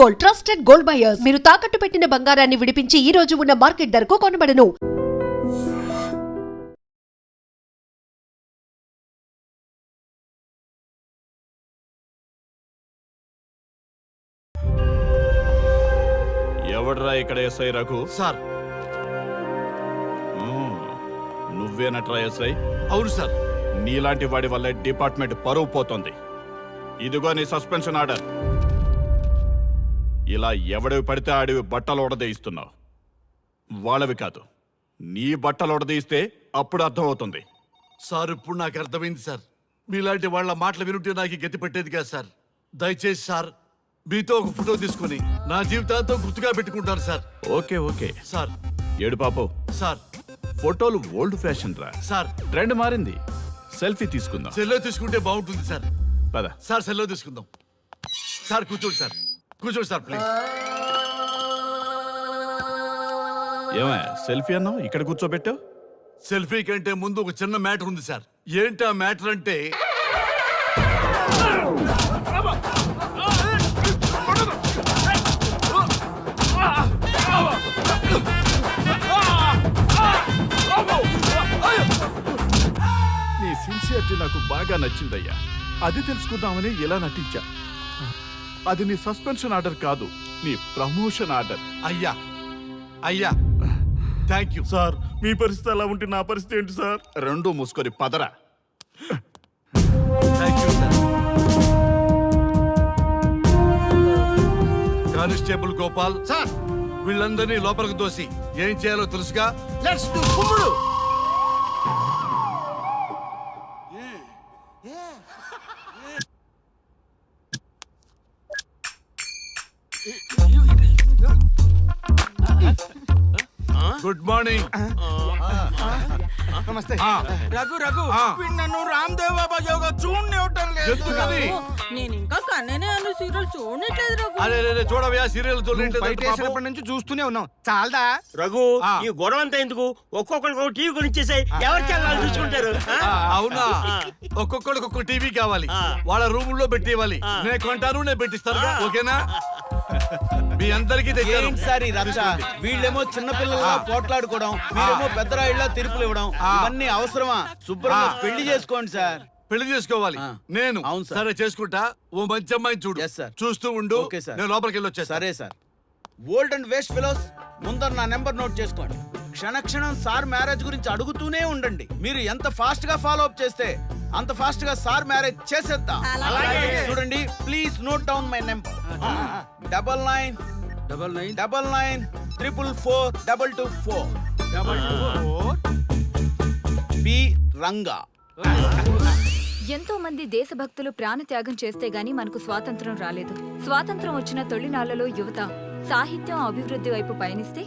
Gold, trusted gold buyers. మీరు తాకట్టు పెట్టిన బంగారాన్ని విడిపించి ఈ రోజు ఉన్న మార్కెట్ ధరకు కొనబడను. ఎవడ్రా ఇక్కడ ఎస్ఐ రఘు? సార్. నువ్వేనట్రా ఎస్ఐ? అవును సార్. నీలాంటి వాడి వల్ల డిపార్ట్మెంట్ పరువు పోతుంది. ఇదిగో నీ సస్పెన్షన్ ఆర్డర్. ఇలా ఎవడివి పడితే ఆడివి బట్టలు ఉడదీయిస్తున్నావు. వాళ్ళవి కాదు, నీ బట్టలు ఉడదీయిస్తే అప్పుడు అర్థమవుతుంది. సార్ ఇప్పుడు నాకు అర్థమైంది సార్. మీలాంటి వాళ్ళ మాటలు వినుంటే నాకు గతి పెట్టేది కాదు సార్. దయచేసి సార్ మీతో ఒక ఫోటో తీసుకుని నా జీవితాంతో గుర్తుగా పెట్టుకుంటాను సార్. Okay okay sir. ఏడు పాపం సార్. ఫోటోలు ఓల్డ్ ఫ్యాషన్ రా సార్. ట్రెండ్ మారింది. సెల్ఫీ తీసుకుందాం. సెల్లో తీసుకుంటే బాగుంటుంది సార్. పద సార్ సెల్లో తీసుకుందాం. సార్ కూర్చోండి సార్. కూర్చోండి సార్ ప్లీజ్. ఏమా సెల్ఫీ అన్నావు, ఇక్కడ కూర్చోబెట్టావు? సెల్ఫీ కంటే ముందు ఒక చిన్న మ్యాటర్ ఉంది సార్. ఏంటి ఆ మ్యాటర్ అంటే, నీ సిన్సియరిటీ నాకు బాగా నచ్చిందయ్యా. అది తెలుసుకుందామని ఇలా నటించా. అది నీ సస్పెన్షన్ ఆర్డర్ కాదు, నీ ప్రమోషన్ ఆర్డర్. అయ్యా అయ్యా థ్యాంక్ యూ సార్. మీ పరిస్థితి అలా ఉంటే నా పరిస్థితి ఏంటి సార్? రెండు మూసుకొని పదరా. Thank you sir. Constable Gopal sir, వీళ్ళందరినీ లోపలికి తోసి ఏం చేయాలో తెలుసుగా. లెట్స్ డు కుమ్ముడు. Good morning. నమస్తే. రఘు రఘు నన్ను రామ్ దేవ్ బాబా యోగా చూడనివ్వటం లేదు. ఎందుకని? నేను ఇంకా కన్ననే అను సీరియల్ చూడట్లేదు రఘు. అరే చూడవయ్యా, సీరియల్ బయటేసినప్పటి నుంచి చూస్తూనే ఉన్నాం. చాలదా రఘు? ఈ గొడవ అంతా ఎందుకు? ఒక్కొక్కరికి టీవీ కొనిచ్చేసాయి, ఎవరి ఛానల్ చూసుకుంటారు. అవునా? ఒక్కొక్కడికి ఒక్కొక్క టీవీ కావాలి, వాళ్ళ రూమ్ లో పెట్టివ్వాలి. నేను కొంటాను, నేను పెట్టిస్తాను. ఓకేనా? మీ అందరికీ తెచ్చాను. సార్ ఈ రచ్చ. వీళ్ళేమో చిన్న పిల్లల పోట్లాడుకోవడం, మీరేమో పెద్దరాయిళ్ళ తీర్పులు ఇవ్వడం, ఇవన్నీ అవసరమా? శుభ్రంగా పెళ్లి చేసుకోండి సార్. పెళ్లి చేసుకోవాలి నేను. అవును సార్. సరే చేసుకుంటా. ఓ మంచి అమ్మాయిని చూడు. Yes, sir. చూస్తూ ఉండు. Okay sir. నేను లోపలికి వెళ్ళి వచ్చేస్తా. సరే sir. Old and waste fellows, ముందర నా నెంబర్ నోట్ చేసుకోండి. క్షణక్షణం సార్ మ్యారేజ్ గురించి అడుగుతూనే ఉండండి. మీరు ఎంత ఫాస్ట్ గా ఫాలో అప్ చేస్తే అంత ఫాస్ట్ గా సార్ మ్యారేజ్ చేసేద్దాం. చూడండి, please note down my number. 9999442224 B Ranga. ఎంతో మంది దేశభక్తులు ప్రాణత్యాగం చేస్తే గాని మనకు స్వాతంత్రం రాలేదు. స్వాతంత్రం వచ్చిన తొలినాళ్లలో యువత సాహిత్యం అభివృద్ధి వైపు పయనిస్తే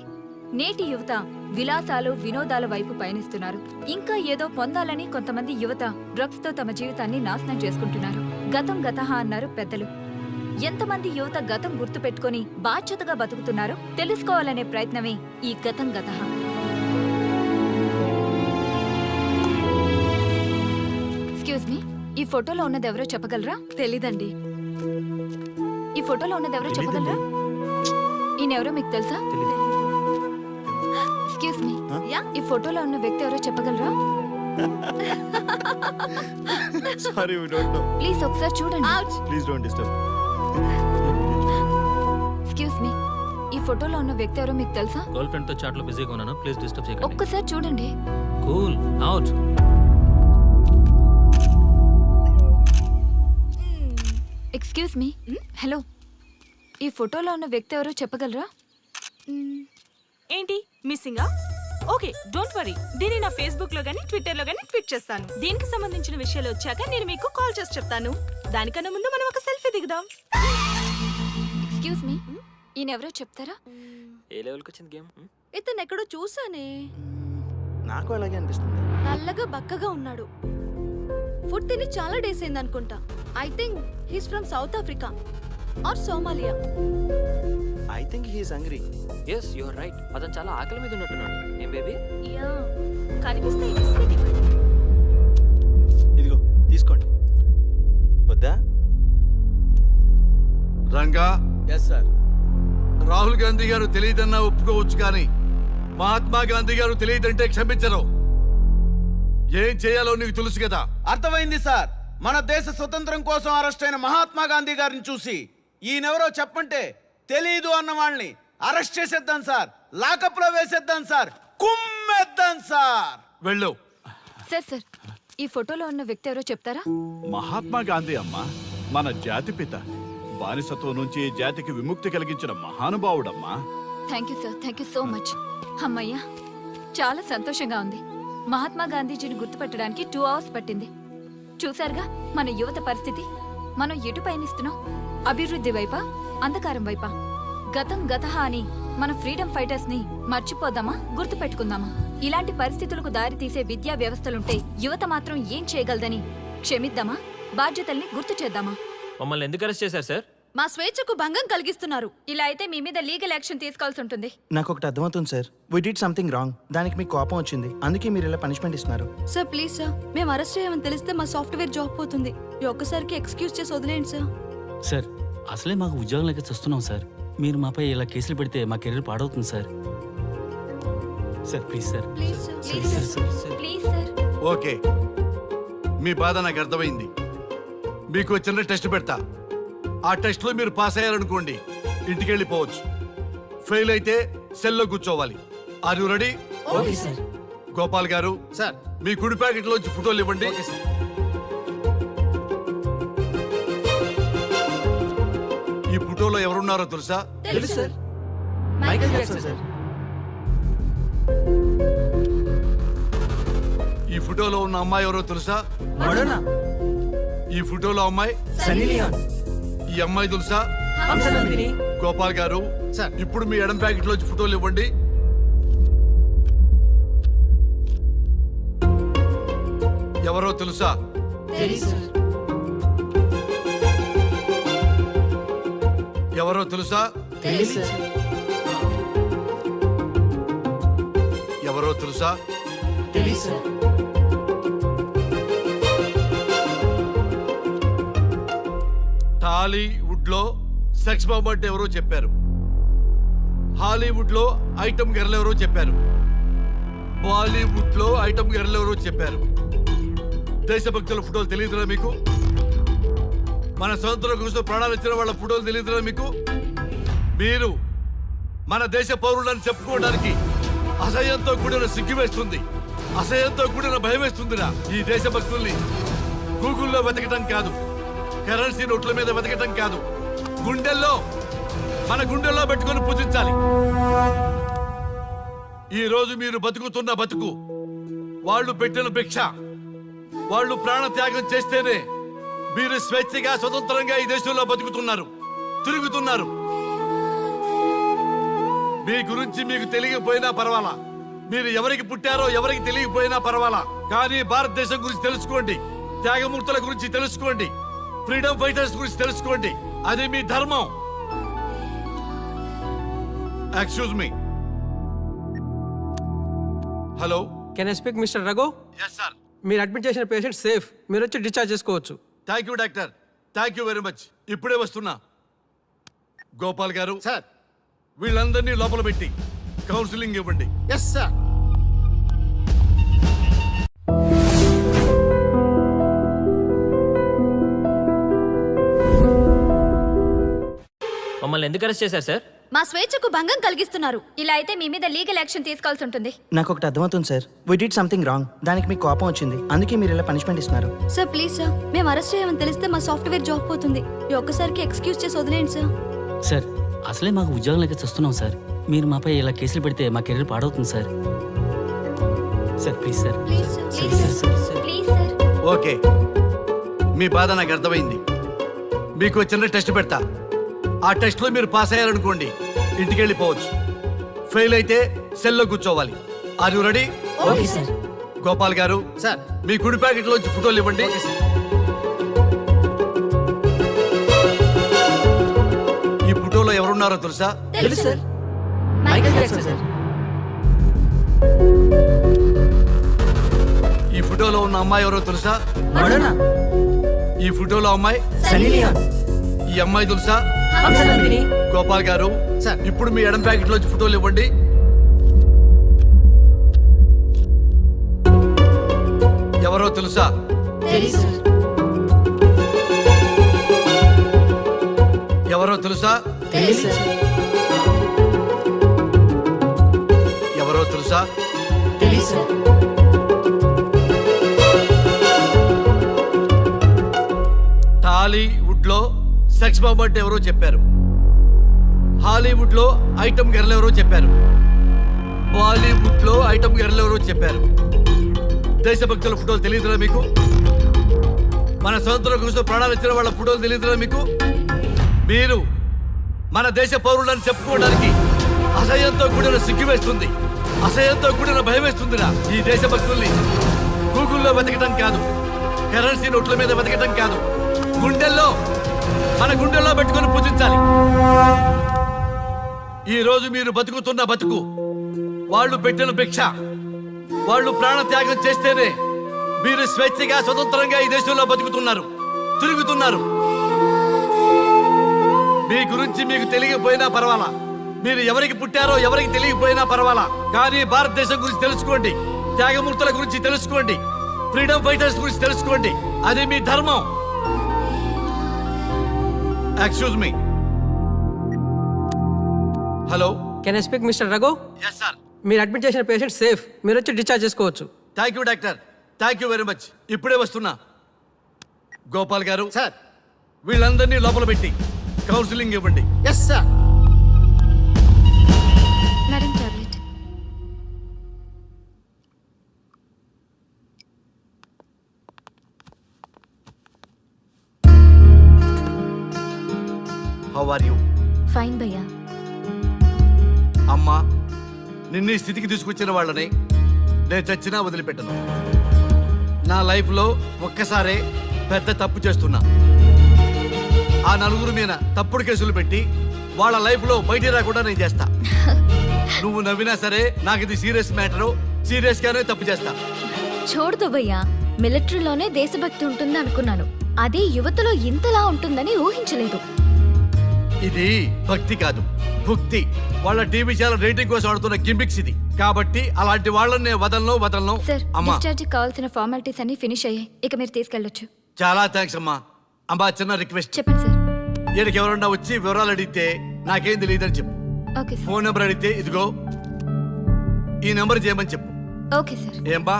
నేటి యువత విలాసాలు వినోదాల వైపు పయనిస్తున్నారు. ఇంకా ఏదో పొందాలని కొంతమంది యువత డ్రగ్స్ తో తమ జీవితాన్ని నాశనం చేసుకుంటున్నారు. గతం గతహ అన్నారు పెద్దలు. ఎంతమంది యువత గతం గుర్తు పెట్టుకుని బాధ్యతగా బతుకుతున్నారో తెలుసుకోవాలనే ప్రయత్నమే ఈ గతం గతహ. ఎక్స్క్యూజ్ మీ, ఈ ఫోటోలో ఉన్నది ఎవరో చెప్పగలరా? తెలీదండి. ఈ ఫోటోలో ఉన్నది ఎవరో చెప్పగలరా? ఈయనెవరో మీకు తెలుసా? ఎక్స్క్యూజ్ మీ, ఈ ఫోటోలో ఉన్న వ్యక్తి ఎవరో చెప్పగలరా? Sorry, we don't know. Please ఒకసారి చూడండి. Please don't disturb. Excuse me, ఈ ఫోటోలో ఉన్న వ్యక్తి ఎవరో మీకు తెలుసా? గర్ల్ ఫ్రెండ్ తో చాట్ లో బిజీగా ఉన్నాను, ప్లీజ్ డిస్టర్బ్ చేయకండి. ఒక్కసారి చూడండి. Cool out. Excuse me, hello, ఈ ఫోటోలో ఉన్న వ్యక్తి ఎవరో చెప్పగలరా? ఏంటి మిస్సింగా? Okay, don't worry. దీన్ని నా ఫేస్బుక్ లో గానీ ట్విట్టర్ లో గానీ ట్వీట్ చేస్తాను. దీనికి సంబంధించిన విషయాలు వచ్చాక నేను మీకు కాల్ చేసి చెప్తాను. దానికన్నా ముందు మనం ఒక సెల్ఫీ దిగుదాం. ఎక్స్క్యూజ్ మీ, ఈయన ఎవరో చెప్తారా? ఏ లెవెల్కి వచ్చింది గేమ్? ఇతను ఎక్కడో చూసానే. నాకు అలాగే అనిపిస్తుంది. నల్లగా బక్కగా ఉన్నాడు. ఫుడ్ తిని చాలా డేస్ అయింది అనుకుంటా. I think he's from South Africa or Somalia. I think he is hungry. Yes you are right. అతను చాలా ఆకలి మీద ఉన్నట్టున్నాడు. ఏం బేబీ? యా, కనిపిస్తే ఈ బిస్కెట్ ఇవ్వండి. ఇదిగో తీసుకోండి. వద్దా? Ranga, yes sir. రాహుల్ గాంధీ గారు తెలియదన్నా ఒప్పుకోవచ్చు కానీ మహాత్మా గాంధీ గారు తెలియదంటే క్షమించరు. ఏం చేయాలో నీకు తెలుసు కదా. అర్థమైంది సార్. మన దేశ స్వతంత్రం కోసం అరెస్ట్ అయిన మహాత్మా గాంధీ గారిని చూసి ఈయనెవరో చెప్పంటే తెలీదు అన్న వాళ్ళని అరెస్ట్ చేసేద్దాం సార్, లాకప్ లో వేసేద్దాం సార్, కుమ్మేద్దాం సార్. వెళ్ళు. సార్ సార్, ఈ ఫోటోలో ఉన్న వ్యక్తి ఎవరో చెప్తారా? మహాత్మా గాంధీ అమ్మా, మన జాతిపిత. బానిసత్వం నుంచి ఈ జాతికి విముక్తి కలిగించిన మహానుభావుడమ్మా. Thank you sir, thank you so much. అమ్మయ్యా, చాలా సంతోషంగా ఉంది. మహాత్మా గాంధీజీని గుర్తుపెట్టడానికి 2 hours పట్టింది. చూసారుగా మన యువత పరిస్థితి. మనం ఎటు పయనిస్తున్నాం? అభివృద్ధి వైపా, అంధకారం వైపా? గతం గతహ అని మన ఫ్రీడమ్ ఫైటర్స్ ని మర్చిపోదామా, గుర్తుపెట్టుకుందామా? ఇలాంటి పరిస్థితులకు దారి తీసే విద్యా వ్యవస్థలుంటే యువత మాత్రం ఏం చేయగలదని క్షమిద్దామా, బాధ్యతల్ని గుర్తు చేద్దామా? మమ్మల్ని ఎందుకు అరెస్ట్ చేశారు సార్? మా స్వేచ్ఛకు భంగం కలిగిస్తున్నారు. ఇలా అయితే మీ మీద లీగల్ యాక్షన్ తీసుకోవాల్సి ఉంటుంది. నాకు ఒకటి అర్థమవుతుంది సార్. We did something wrong. దానికి మీకు కోపం వచ్చింది, అందుకే మీరు ఇలా పనిష్మెంట్ ఇస్తున్నారు. సార్ ప్లీజ్ సార్, మేము అరెస్ట్ చేయమని తెలిస్తే మా సాఫ్ట్వేర్ జాబ్ పోతుంది. ఈ ఒక్కసారికి ఎక్స్క్యూజ్ చేసి వదిలేండి సార్. సార్, అసలే మాకు ఉద్యోగం లేక చూస్తున్నాం సార్. మీరు మాపై ఇలా కేసులు పెడితే మా కెరీర్ పాడవుతుంది సార్. Sir please sir. Please sir, please sir, please sir. Okay, మీ బాధ నాకు అర్థమైంది. మీకు చిన్న టెస్ట్ పెడతా. ఆ టెస్ట్ లో మీరు పాస్ అయ్యారనుకోండి, ఇంటికి వెళ్ళిపోవచ్చు. ఫెయిల్ అయితే సెల్లో కూర్చోవాలి. Are you ready? Okay sir. Gopal garu sir, మీ కుడి ప్యాకెట్ లోంచి ఫోటోలు ఇవ్వండి. ఈ ఫోటోలో ఎవరున్నారో తెలుసా? తెలుసు సార్. Michael Jackson sir. ఈ ఫోటోలో ఉన్న అమ్మాయి ఎవరో తెలుసా? మడోనా. ఈ ఫోటోలో అమ్మాయి సన్నీ లియోన్. ఈ అమ్మాయి తెలుసా? హంసనందిని. గోపాల్ గారు సార్. ఇప్పుడు మీ ఎడం ప్యాకెట్ లోంచి ఫోటోలు ఇవ్వండి. ఎవరో తెలుసా? ఎవరో తెలుసా? ఎవరో తెలుసా? టాలీవుడ్ లో సెక్స్ బాంబ్ అంటే ఎవరో చెప్పారు. హాలీవుడ్ లో ఐటమ్ గర్ల్ ఎవరో చెప్పారు. బాలీవుడ్ లో ఐటమ్ గర్ల్ ఎవరో చెప్పారు. దేశభక్తుల ఫోటోలు తెలియదురా మీకు? మన స్వతంత్రం కోసం ప్రాణాలు ఇచ్చిన వాళ్ళ ఫోటోలు తెలియదురా మీకు? మీరు మన దేశ పౌరులని చెప్పుకోవడానికి అసహ్యంతో కూడిన సిగ్గు వేస్తుంది, అసహ్యంతో కూడిన భయం వేస్తుందిరా. ఈ దేశభక్తుల్ని గూగుల్లో వెతకటం కాదు, కరెన్సీ నోట్ల మీద వెతకటం కాదు, గుండెల్లో మన గుండెల్లో పెట్టుకొని పూజించాలి. ఈ రోజు మీరు బతుకుతున్న బతుకు వాళ్ళు పెట్టిన భిక్ష. వాళ్ళు ప్రాణ త్యాగం చేస్తేనే మీరు స్వేచ్ఛగా స్వతంత్రంగా ఈ దేశంలో బతుకుతున్నారు, తిరుగుతున్నారు. మీ గురించి మీకు తెలియకపోయినా పర్వాలా, మీరు ఎవరికి పుట్టారో ఎవరికి తెలియకపోయినా పర్వాలా, కానీ భారతదేశం గురించి తెలుసుకోండి, త్యాగమూర్తుల గురించి తెలుసుకోండి, ఫ్రీడమ్ ఫైటర్స్ గురించి తెలుసుకోండి. అది మీ ధర్మం. Excuse me. Hello, can I speak mister Raghu? Yes sir. మీరు అడ్మిట్ చేసిన పేషెంట్ సేఫ్, మీరు వచ్చి డిశ్చార్జ్ చేసుకోవచ్చు. Thank you doctor, thank you very much. ఇప్పుడే వస్తున్నా. గోపాల్ గారు సార్. వీళ్ళందరినీ లోపల పెట్టి కౌన్సిలింగ్ ఇవ్వండి. Yes sir. మమ్మల్ని ఎందుకు అరెస్ట్ చేశారు సార్? మా స్వేచ్ఛకు భంగం కలిగిస్తున్నారు. ఇలా అయితే మీ మీద లీగల్ యాక్షన్ తీసుకోవాల్సి ఉంటుంది. నాకు ఒకటి అర్థమవుతుంది సార్. We did something wrong. దానికి మీకు కోపం వచ్చింది, అందుకే మీరు ఇలా పనిష్మెంట్ ఇస్తున్నారు. సార్ ప్లీజ్ సార్, మేము అరెస్ట్ చేయమని తెలిస్తే మా సాఫ్ట్వేర్ జాబ్ పోతుంది. ఈ ఒక్కసారికి ఎక్స్క్యూజ్ చేసి వదిలేండి సార్. సార్, అసలే మాకు ఉద్యోగం లేక చూస్తున్నాం సార్. మీరు మాపై ఇలా కేసులు పెడితే మా కెరీర్ పాడవుతుంది సార్. Sir please sir. Please sir, please sir, please sir. Okay, మీ బాధ నాకు అర్థమైంది. మీకు చిన్న టెస్ట్ పెడతా. ఆ టెస్ట్ లో మీరు పాస్ అయ్యారనుకోండి, ఇంటికి వెళ్ళిపోవచ్చు. ఫెయిల్ అయితే సెల్లో కూర్చోవాలి. Are you ready? Okay sir. Gopal garu sir. మీ కుడి ప్యాకెట్ లోంచి ఫోటోలు ఇవ్వండి. ఈ ఫోటోలో ఎవరున్నారో తెలుసా? తెలుసు సార్. Michael Jackson sir. ఈ ఫోటోలో ఉన్న అమ్మాయి ఎవరో తెలుసా? మడోనా. ఈ ఫోటోలో అమ్మాయి సన్నీ లియోన్. ఈ అమ్మాయి తెలుసా? హంసనందిని. గోపాల్ గారు సార్. ఇప్పుడు మీ ఎడం ప్యాకెట్ లోంచి ఫోటోలు ఇవ్వండి. ఎవరో తెలుసా? ఎవరో తెలుసా? ఎవరో తెలుసా? టాలీవుడ్ లో సెక్స్ బాంబ్ అంటే ఎవరో చెప్పారు. హాలీవుడ్ లో ఐటమ్ గర్ల్ ఎవరో చెప్పారు. బాలీవుడ్ లో ఐటమ్ గర్ల్ ఎవరో చెప్పారు. దేశభక్తుల ఫోటోలు తెలియదురా మీకు? మన స్వతంత్రం కోసం ప్రాణాలు ఇచ్చిన వాళ్ళ ఫోటోలు తెలియదురా మీకు? మీరు మన దేశ పౌరులని చెప్పుకోవడానికి అసహ్యంతో కూడిన సిగ్గు వేస్తుంది, అసహ్యంతో కూడిన భయం వేస్తుందిరా. ఈ దేశభక్తుల్ని గూగుల్లో వెతకటం కాదు, కరెన్సీ నోట్ల మీద వెతకటం కాదు, గుండెల్లో మన గుండెల్లో పెట్టుకొని పూజించాలి. ఈ రోజు మీరు బతుకుతున్న బతుకు వాళ్ళు పెట్టిన భిక్ష. వాళ్ళు ప్రాణ త్యాగం చేస్తేనే మీరు స్వేచ్ఛగా స్వతంత్రంగా ఈ దేశంలో బతుకుతున్నారు, తిరుగుతున్నారు. మీ గురించి మీకు తెలియకపోయినా పర్వాలా, మీరు ఎవరికి పుట్టారో ఎవరికి తెలియకపోయినా పర్వాలా, కానీ భారతదేశం గురించి తెలుసుకోండి, త్యాగమూర్తుల గురించి తెలుసుకోండి, ఫ్రీడమ్ ఫైటర్స్ గురించి తెలుసుకోండి. అది మీ ధర్మం. Excuse me. Hello, can I speak mister Raghu? Yes sir. మీరు అడ్మిట్ చేసిన పేషెంట్ సేఫ్, మీరు వచ్చి డిశ్చార్జ్ చేసుకోవచ్చు. Thank you doctor, thank you very much. ఇప్పుడే వస్తున్నా. గోపాల్ గారు సార్. వీళ్ళందరినీ లోపల పెట్టి కౌన్సిలింగ్ ఇవ్వండి. Yes sir. Madam tablet. How are you? Fine భయ్యా. అమ్మా, నిన్ను ఈ స్థితికి తీసుకొచ్చిన వాళ్ళని నేను చచ్చినా వదిలిపెట్టను. నా లైఫ్లో ఒక్కసారే పెద్ద తప్పు చేస్తున్నా. ఆ నలుగురు మీద తప్పుడు కేసులు పెట్టి వాళ్ళ లైఫ్లో బయట రాకుండా నేను చేస్తా. నువ్వు నవ్వినా సరే నాకు ఇది సీరియస్ మ్యాటరు, సీరియస్ గానే తప్పు చేస్తా. చూడదు భయ్యా, మిలిటరీలోనే దేశభక్తి ఉంటుంది అనుకున్నాను, అదే యువతలో ఇంతలా ఉంటుందని ఊహించలేదు. ఇది భక్తి కాదు, భుక్తి. వాళ్ళ టీవీ ఛానల్ రేటింగ్ కోసం ఆడుతున్న గిమిక్స్ ఇది. కాబట్టి అలాంటి వాళ్ళని నేను వదలను. సార్, అమ్మా, డిశ్చార్జ్ కావాల్సిన ఫార్మాలిటీస్ అన్ని ఫినిష్ అయ్యాయి, ఇక మీరు తీసుకెళ్ళొచ్చు. చాలా థ్యాంక్స్ అమ్మా. అమ్మా, చిన్న రిక్వెస్ట్. చెప్పండి సార్. ఈయనకి ఎవరన్నా వచ్చి వివరాలు అడిగితే నాకేం తెలియదని చెప్పు. Okay sir. ఫోన్ నెంబర్ అడిగితే ఇదిగో ఈ నెంబర్ చేయమని చెప్పు. Okay sir. ఏంబా,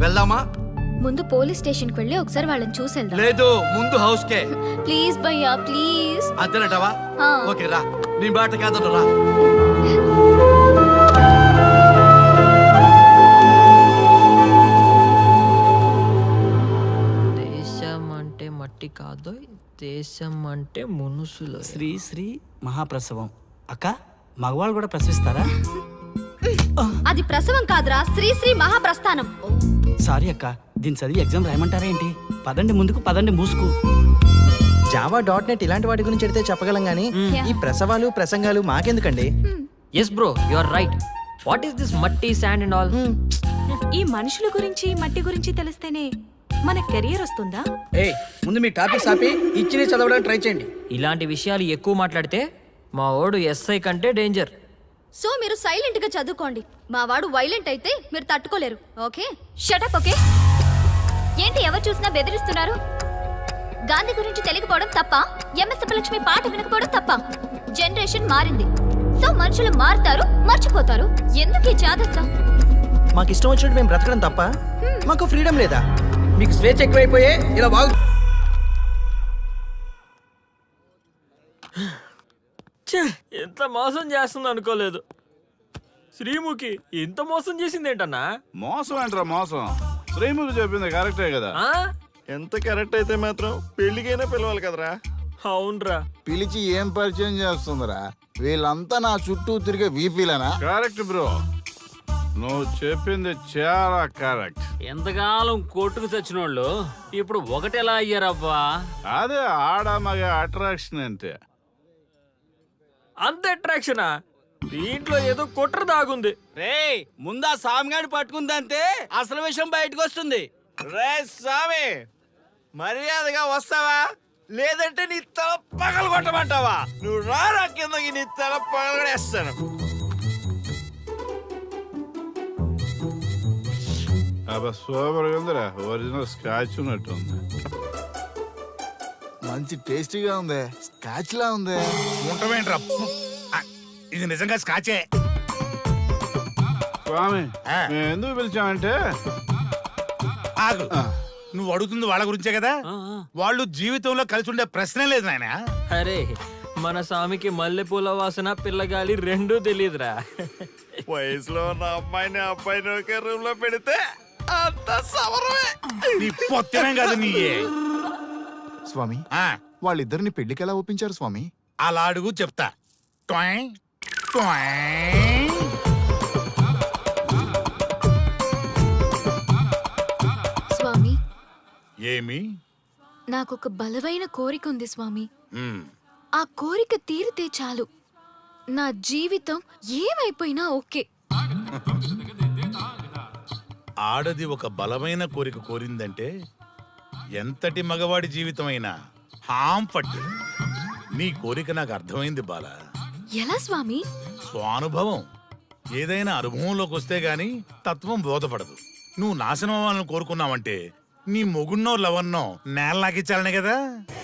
వెళ్దామా? ముందు పోలీస్ స్టేషన్కి వెళ్ళి ఒకసారి వాళ్ళని చూసి వెళ్దాం. లేదు, ముందు హౌస్ కే. ప్లీజ్ భయ్యా, ప్లీజ్. అంతేనటవా? ఆ. ఓకే రా, నీ బాట కాదను రా. దేశం అంటే మట్టి కాదు, దేశం అంటే మనుషులు. శ్రీ శ్రీ మహాప్రసవం. అక్క, మగవాళ్ళు కూడా ప్రసవిస్తారా? అది ప్రసవం కాదురా, శ్రీ శ్రీ మహాప్రస్థానం. సారీ అక్క, దీన్ని చదివి ఎగ్జామ్ రాయమంటారా ఏంటి? పదండి ముందుకు, పదండి మూసుకు. java.net ఇలాంటి వాటి గురించి అడిగితే చెప్పగలం గానీ ఈ ప్రసవాలు ప్రసంగాలు మాకెందుకండి? Yes bro, you are right. What is this matti, sand and all? ఈ మనుషుల గురించి మట్టి గురించి తెలిస్తేనే మన కెరియర్ వస్తుందా? ముందు మీ టాపిక్స్ ఆపి ఇచ్చి చదవడానికి ట్రై చేయండి. ఇలాంటి విషయాలు ఎక్కువ మాట్లాడితే మా ఓడు ఎస్ఐ కంటే డేంజర్. సో మీరు సైలెంట్ గా చదువుకోండి. మా వాడు వైలెంట్ అయితే మీరు తట్టుకోలేరు. Okay, shut up. ఓకే, ఏంటి ఎవరు చూసినా బెదిరిస్తున్నారు? గాంధీ గురించి తెలియకపోవడం తప్ప, ఎంఎస్ సుబ్బలక్ష్మి పాట వినకపోవడం తప్ప? జనరేషన్ మారింది, సో మనుషులు మారుతారు, మర్చిపోతారు. ఎందుకు ఈ చాదస్తం? మాకు ఇష్టం వచ్చినట్టు మేము బ్రతకడం తప్ప మాకు ఫ్రీడమ్ లేదా? మీకు స్వేచ్ఛ ఎక్కువైపోయే ఇలా బాగు. ఎంత మోసం చేస్తుంది అనుకోలేదు. శ్రీముఖి ఇంత మోసం చేసింది ఏంటన్నా? మోసం ఏంట్రా మోసం? శ్రీముఖి చెప్పింది కరెక్టే కదా. ఎంత కరెక్ట్ అయితే మాత్రం పెళ్లికైనా పిలవాలి కదరా. అవునరా, పిలిచి ఏం పరిచయం చేస్తుందిరా? వీళ్ళంతా నా చుట్టూ తిరిగే వీపీలేనా? కరెక్ట్ బ్రో, నువ్వు చెప్పింది చాలా కరెక్ట్. ఎంతకాలం కోర్టుకు చచ్చిన వాళ్ళు ఇప్పుడు ఒకటెలా అయ్యారబ్బా? అదే ఆడ మగ అట్రాక్షన్ అంటే. అంత అట్రాక్షనా? దీంట్లో ఏదో కుట్ర దాగుంది. రే, ముందా సామిగాడి పట్టుకుందంటే అసలు విషయం బయటకు వస్తుంది. రే స్వామి, మర్యాదగా వస్తావా లేదంటే నీ తల పగలు కొట్టమంటావా? నువ్వు రారా కిందకి, నీ తల పగలగొడేస్తాను. అబ్బా సూపర్ ఉందిరా, ఒరిజినల్ స్క్రాచ్ ఉన్నట్టుంది. మంచి టేస్టీగా ఉంది, స్కాచ్ లా ఉంది. ఉంటామేంట్రా? ఇది నిజంగా స్కాచే. స్వామి మేము ఎందుకు పిలిచామంటే ఆగు, నువ్వు అడుగుతుంది వాళ్ళ గురించే కదా. వాళ్ళు జీవితంలో కలిసి ఉండే ప్రశ్నే లేదు నాయన. అరే మన స్వామికి మల్లెపూల వాసన పిల్లగాలి రెండూ తెలియదురా. వయసులో ఉన్న అమ్మాయిని అబ్బాయిని ఒకే రూమ్ లో పెడితే అంత సవరమే. నీ పొత్తమే కాదు నీయే. స్వామి ఆ, వాళ్ళిద్దరిని పెళ్లికి ఎలా ఒప్పించారు స్వామి? అలా అడుగు చెప్తా. ట్వాయ్, ట్వాయ్. స్వామి, ఏమి? నాకొక బలమైన కోరిక ఉంది స్వామి. ఉమ్, ఆ కోరిక తీరితే చాలు, నా జీవితం ఏమైపోయినా ఓకే. ఆడది ఒక బలమైన కోరిక కోరిందంటే ఎంతటి మగవాడి జీవితమైనా హాం పట్టు. నీ కోరిక నాకు అర్థమైంది బాల. ఎలా స్వామి? స్వానుభవం. ఏదైనా అనుభవంలోకి వస్తే గాని తత్వం బోధపడదు. నువ్వు నాశనం అవ్వాలని కోరుకున్నావంటే నీ మొగున్నో లవన్నో నేల నాకిచ్చాలనే కదా.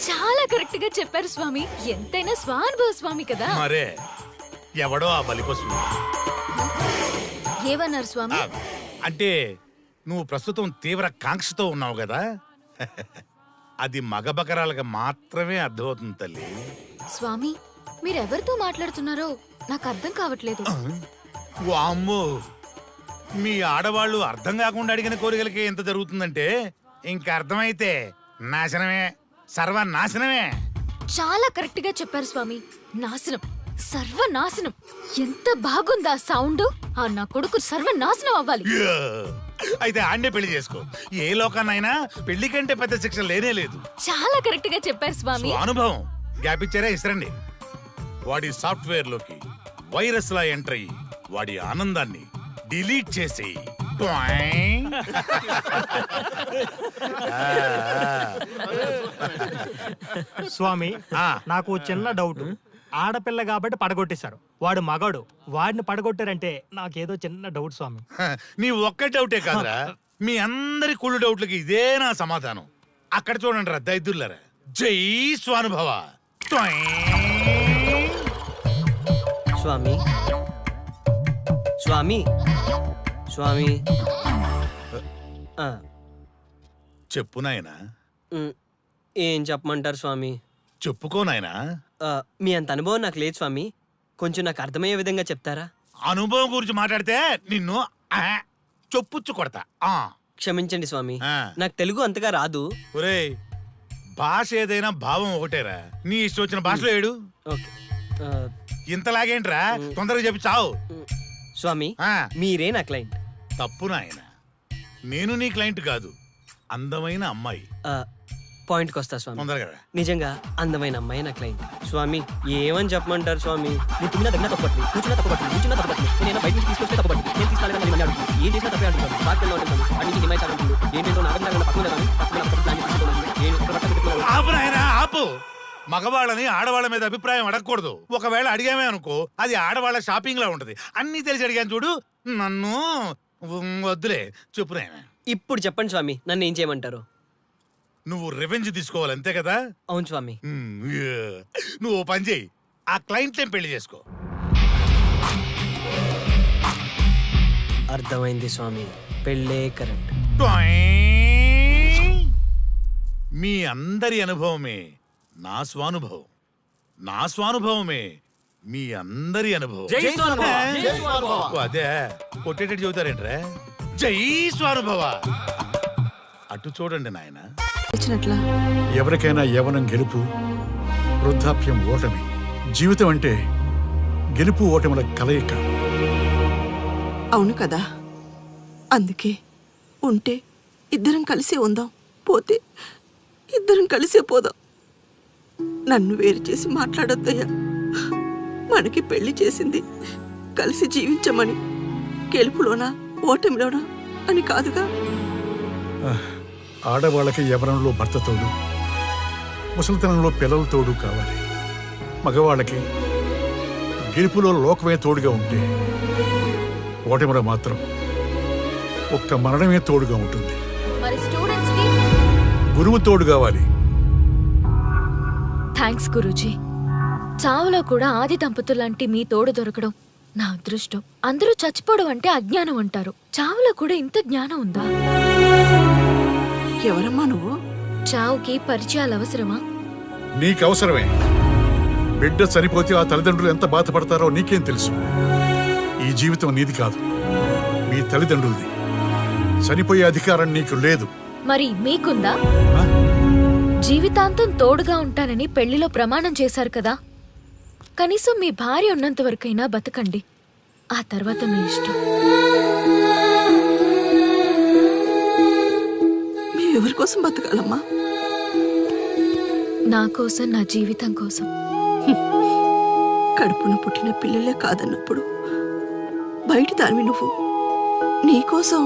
చాలా కరెక్ట్ గా చెప్పారు స్వామి. ఎంతైనా స్వానుభవ స్వామి కదా. మరే ఎవడో ఆ బలిపశు. ఏమన్నారు స్వామి? అంటే నువ్వు ప్రస్తుతం తీవ్ర కాంక్షతో ఉన్నావు కదా. అది మగ బకరాలకు మాత్రమే అర్థమవుతుంది తల్లి. స్వామి, మీరెవరితో మాట్లాడుతున్నారో నాకు అర్థం కావట్లేదు. వామ్మో, మీ ఆడవాళ్ళు అర్థం కాకుండా అడిగిన కోరికలకి ఎంత జరుగుతుందంటే ఇంకా అర్థమైతే నాశనమే, సర్వనాశనమే. చాలా కరెక్ట్ గా చెప్పారు స్వామి. నాశనం, సర్వనాశనం. ఎంత బాగుందా సౌండ్? ఆ నా కొడుకు సర్వనాశనం అవ్వాలి. యా! అయితే ఆన్నే పెళ్లి చేసుకో. ఏ లోకాన్నైనా పెళ్లి కంటే పెద్ద శిక్ష లేనే లేదు. చాలా కరెక్ట్ గా చెప్పారు స్వామి. అనుభవం. గ్యాప్ ఇచ్చారా? ఇస్తారండి. వాడి సాఫ్ట్వేర్ లోకి వైరస్ లా ఎంటర్ అయ్యి వాడి ఆనందాన్ని డిలీట్ చేసేయి. స్వామి, ఆ, నాకు చిన్న డౌట్. ఆడపిల్ల కాబట్టి పడగొట్టేశారు, వాడు మగాడు, వాడిని పడగొట్టారంటే నాకేదో చిన్న డౌట్ స్వామి. నీ ఒక్క డౌటే కాదురా, మీ అందరి కుళ్ళు డౌట్లకి ఇదే నా సమాధానం. అక్కడ చూడండి రా దైదుర్లరా. జై స్వానుభవ. స్వామి స్వామి స్వామి చెప్పు నాయనా. ఏం చెప్పమంటారు స్వామి? చెప్పుకో నాయనా. మీ అంత అనుభవం నాకు లేదు స్వామి, కొంచెం నాకు అర్థమయ్యే విధంగా చెప్తారా? అనుభవం గురించి మాట్లాడితే నిన్ను చొప్పుచ్చు కొడతా. క్షమించండి స్వామి, ఆ. నాకు తెలుగు అంతగా రాదు. ఒరేయ్, భాష ఏదైనా భావం ఒకటేరా. నీ ఇష్టం వచ్చిన భాషలో ఏడు. ఓకే. ఇంతలాగేంట్రా, తొందరగా చెప్పి చావు. స్వామి, ఆ, మీరే నా క్లయింట్. తప్పు నాయన, నేను నీ క్లయింట్ కాదు, అందమైన అమ్మాయి. పాయింట్కి వస్తా స్వామి. తొందరగా రా. నిజంగా అందమైన అమ్మాయి నా క్లయింట్. స్వామి, ఏమని చెప్పమంటారు స్వామి? నేను తిన్నా దగ్గర తప్పట్లేదు, కూర్చున్నా తప్పట్లేదు, కూర్చున్నా తప్పట్లేదు, నేను బయట నుంచి తీసుకొస్తే తప్పట్లేదు, నేను తీసుకురాలేదని మళ్ళీ అడుగుతుంది. ఏం చేసినా తప్పే అడుగుతాను. బాగా ఉంటుంది, అడిగి హిమాయి ఉంటుంది. ఏంటంటే నాగంగా పక్కన ఆపు నాయనా, ఆపు. మగవాళ్ళని ఆడవాళ్ళ మీద అభిప్రాయం అడగకూడదు. ఒకవేళ అడిగామే అనుకో, అది ఆడవాళ్ళ షాపింగ్ లా ఉంటది. అన్ని తెలిసి అడిగాను చూడు, నన్ను వద్దులే. చెప్పు నాయనా. ఇప్పుడు చెప్పండి స్వామి, నన్ను ఏం చేయమంటారు? నువ్వు రివెంజ్ తీసుకోవాలి, అంతే కదా? అవును స్వామి. నువ్వు ఓ పని చేయి, ఆ క్లయింట్ని పెళ్లి చేసుకో. అర్థమైంది స్వామి, పెళ్ళే కరెక్ట్. మీ అందరి అనుభవమే నా స్వానుభవం, నా స్వానుభవమే మీ అందరి అనుభవం. అదే కొట్టేటట్టు చెబుతారేంట్రా? జై స్వానుభవ. అటు చూడండి నాయన. ఎవరికైనా యవ్వనం గెలుపు, వృద్ధాప్యం ఓటమి. జీవితం అంటే గెలుపు ఓటముల కలయిక. అవును కదా, అందుకే ఉంటే ఇద్దరం కలిసే ఉందాం, పోతే ఇద్దరం కలిసే పోదాం. నన్ను వేరు చేసి మాట్లాడొద్దయ్యా. మనకి పెళ్లి చేసింది కలిసి జీవించమని, గెలుపులోనా ఓటమిలోనా అని కాదుగా. ఆడవాళ్ళకి యవ్వనంలో భర్త తోడు, ముసలితనంలో పిల్లల తోడు కావాలి. మగవాళ్ళకి గెలుపులో లోకమే తోడుగా ఉంటే ఓటమిలో మాత్రం ఒక్క మరణమే తోడుగా ఉంటుంది. మరి స్టూడెంట్స్ కి గురువు తోడు కావాలి. థ్యాంక్స్ గురూజీ. చావులో కూడా ఆది దంపతులాంటి మీ తోడు దొరకడం నా అదృష్టం. అందరూ చచ్చిపోవడం అంటే అజ్ఞానం అంటారు. చావులో కూడా ఇంత జ్ఞానం ఉందా? ఎవరమ్మా నువ్వు? చావుకి పరిచయాలు అవసరమా? నీకు అవసరమే. బిడ్డ చనిపోతే ఆ తల్లిదండ్రులు ఎంత బాధపడతారో నీకేం తెలుసు? ఈ జీవితం నీది కాదు, మీ తల్లిదండ్రులది. చనిపోయే అధికారం నీకు లేదు. మరి మీకుందా? ఆ? జీవితాంతం తోడుగా ఉంటానని పెళ్లిలో ప్రమాణం చేశారు కదా. కనీసం మీ భార్య ఉన్నంత వరకైనా బతకండి. ఆ తర్వాత మీ ఇష్టం. ఎవరి కోసం బతకాలమ్మా? నా కోసం, నా జీవితం కోసం. కడుపున పుట్టిన పిల్లలే కాదన్నప్పుడు బయట దానివి నువ్వు నీకోసం.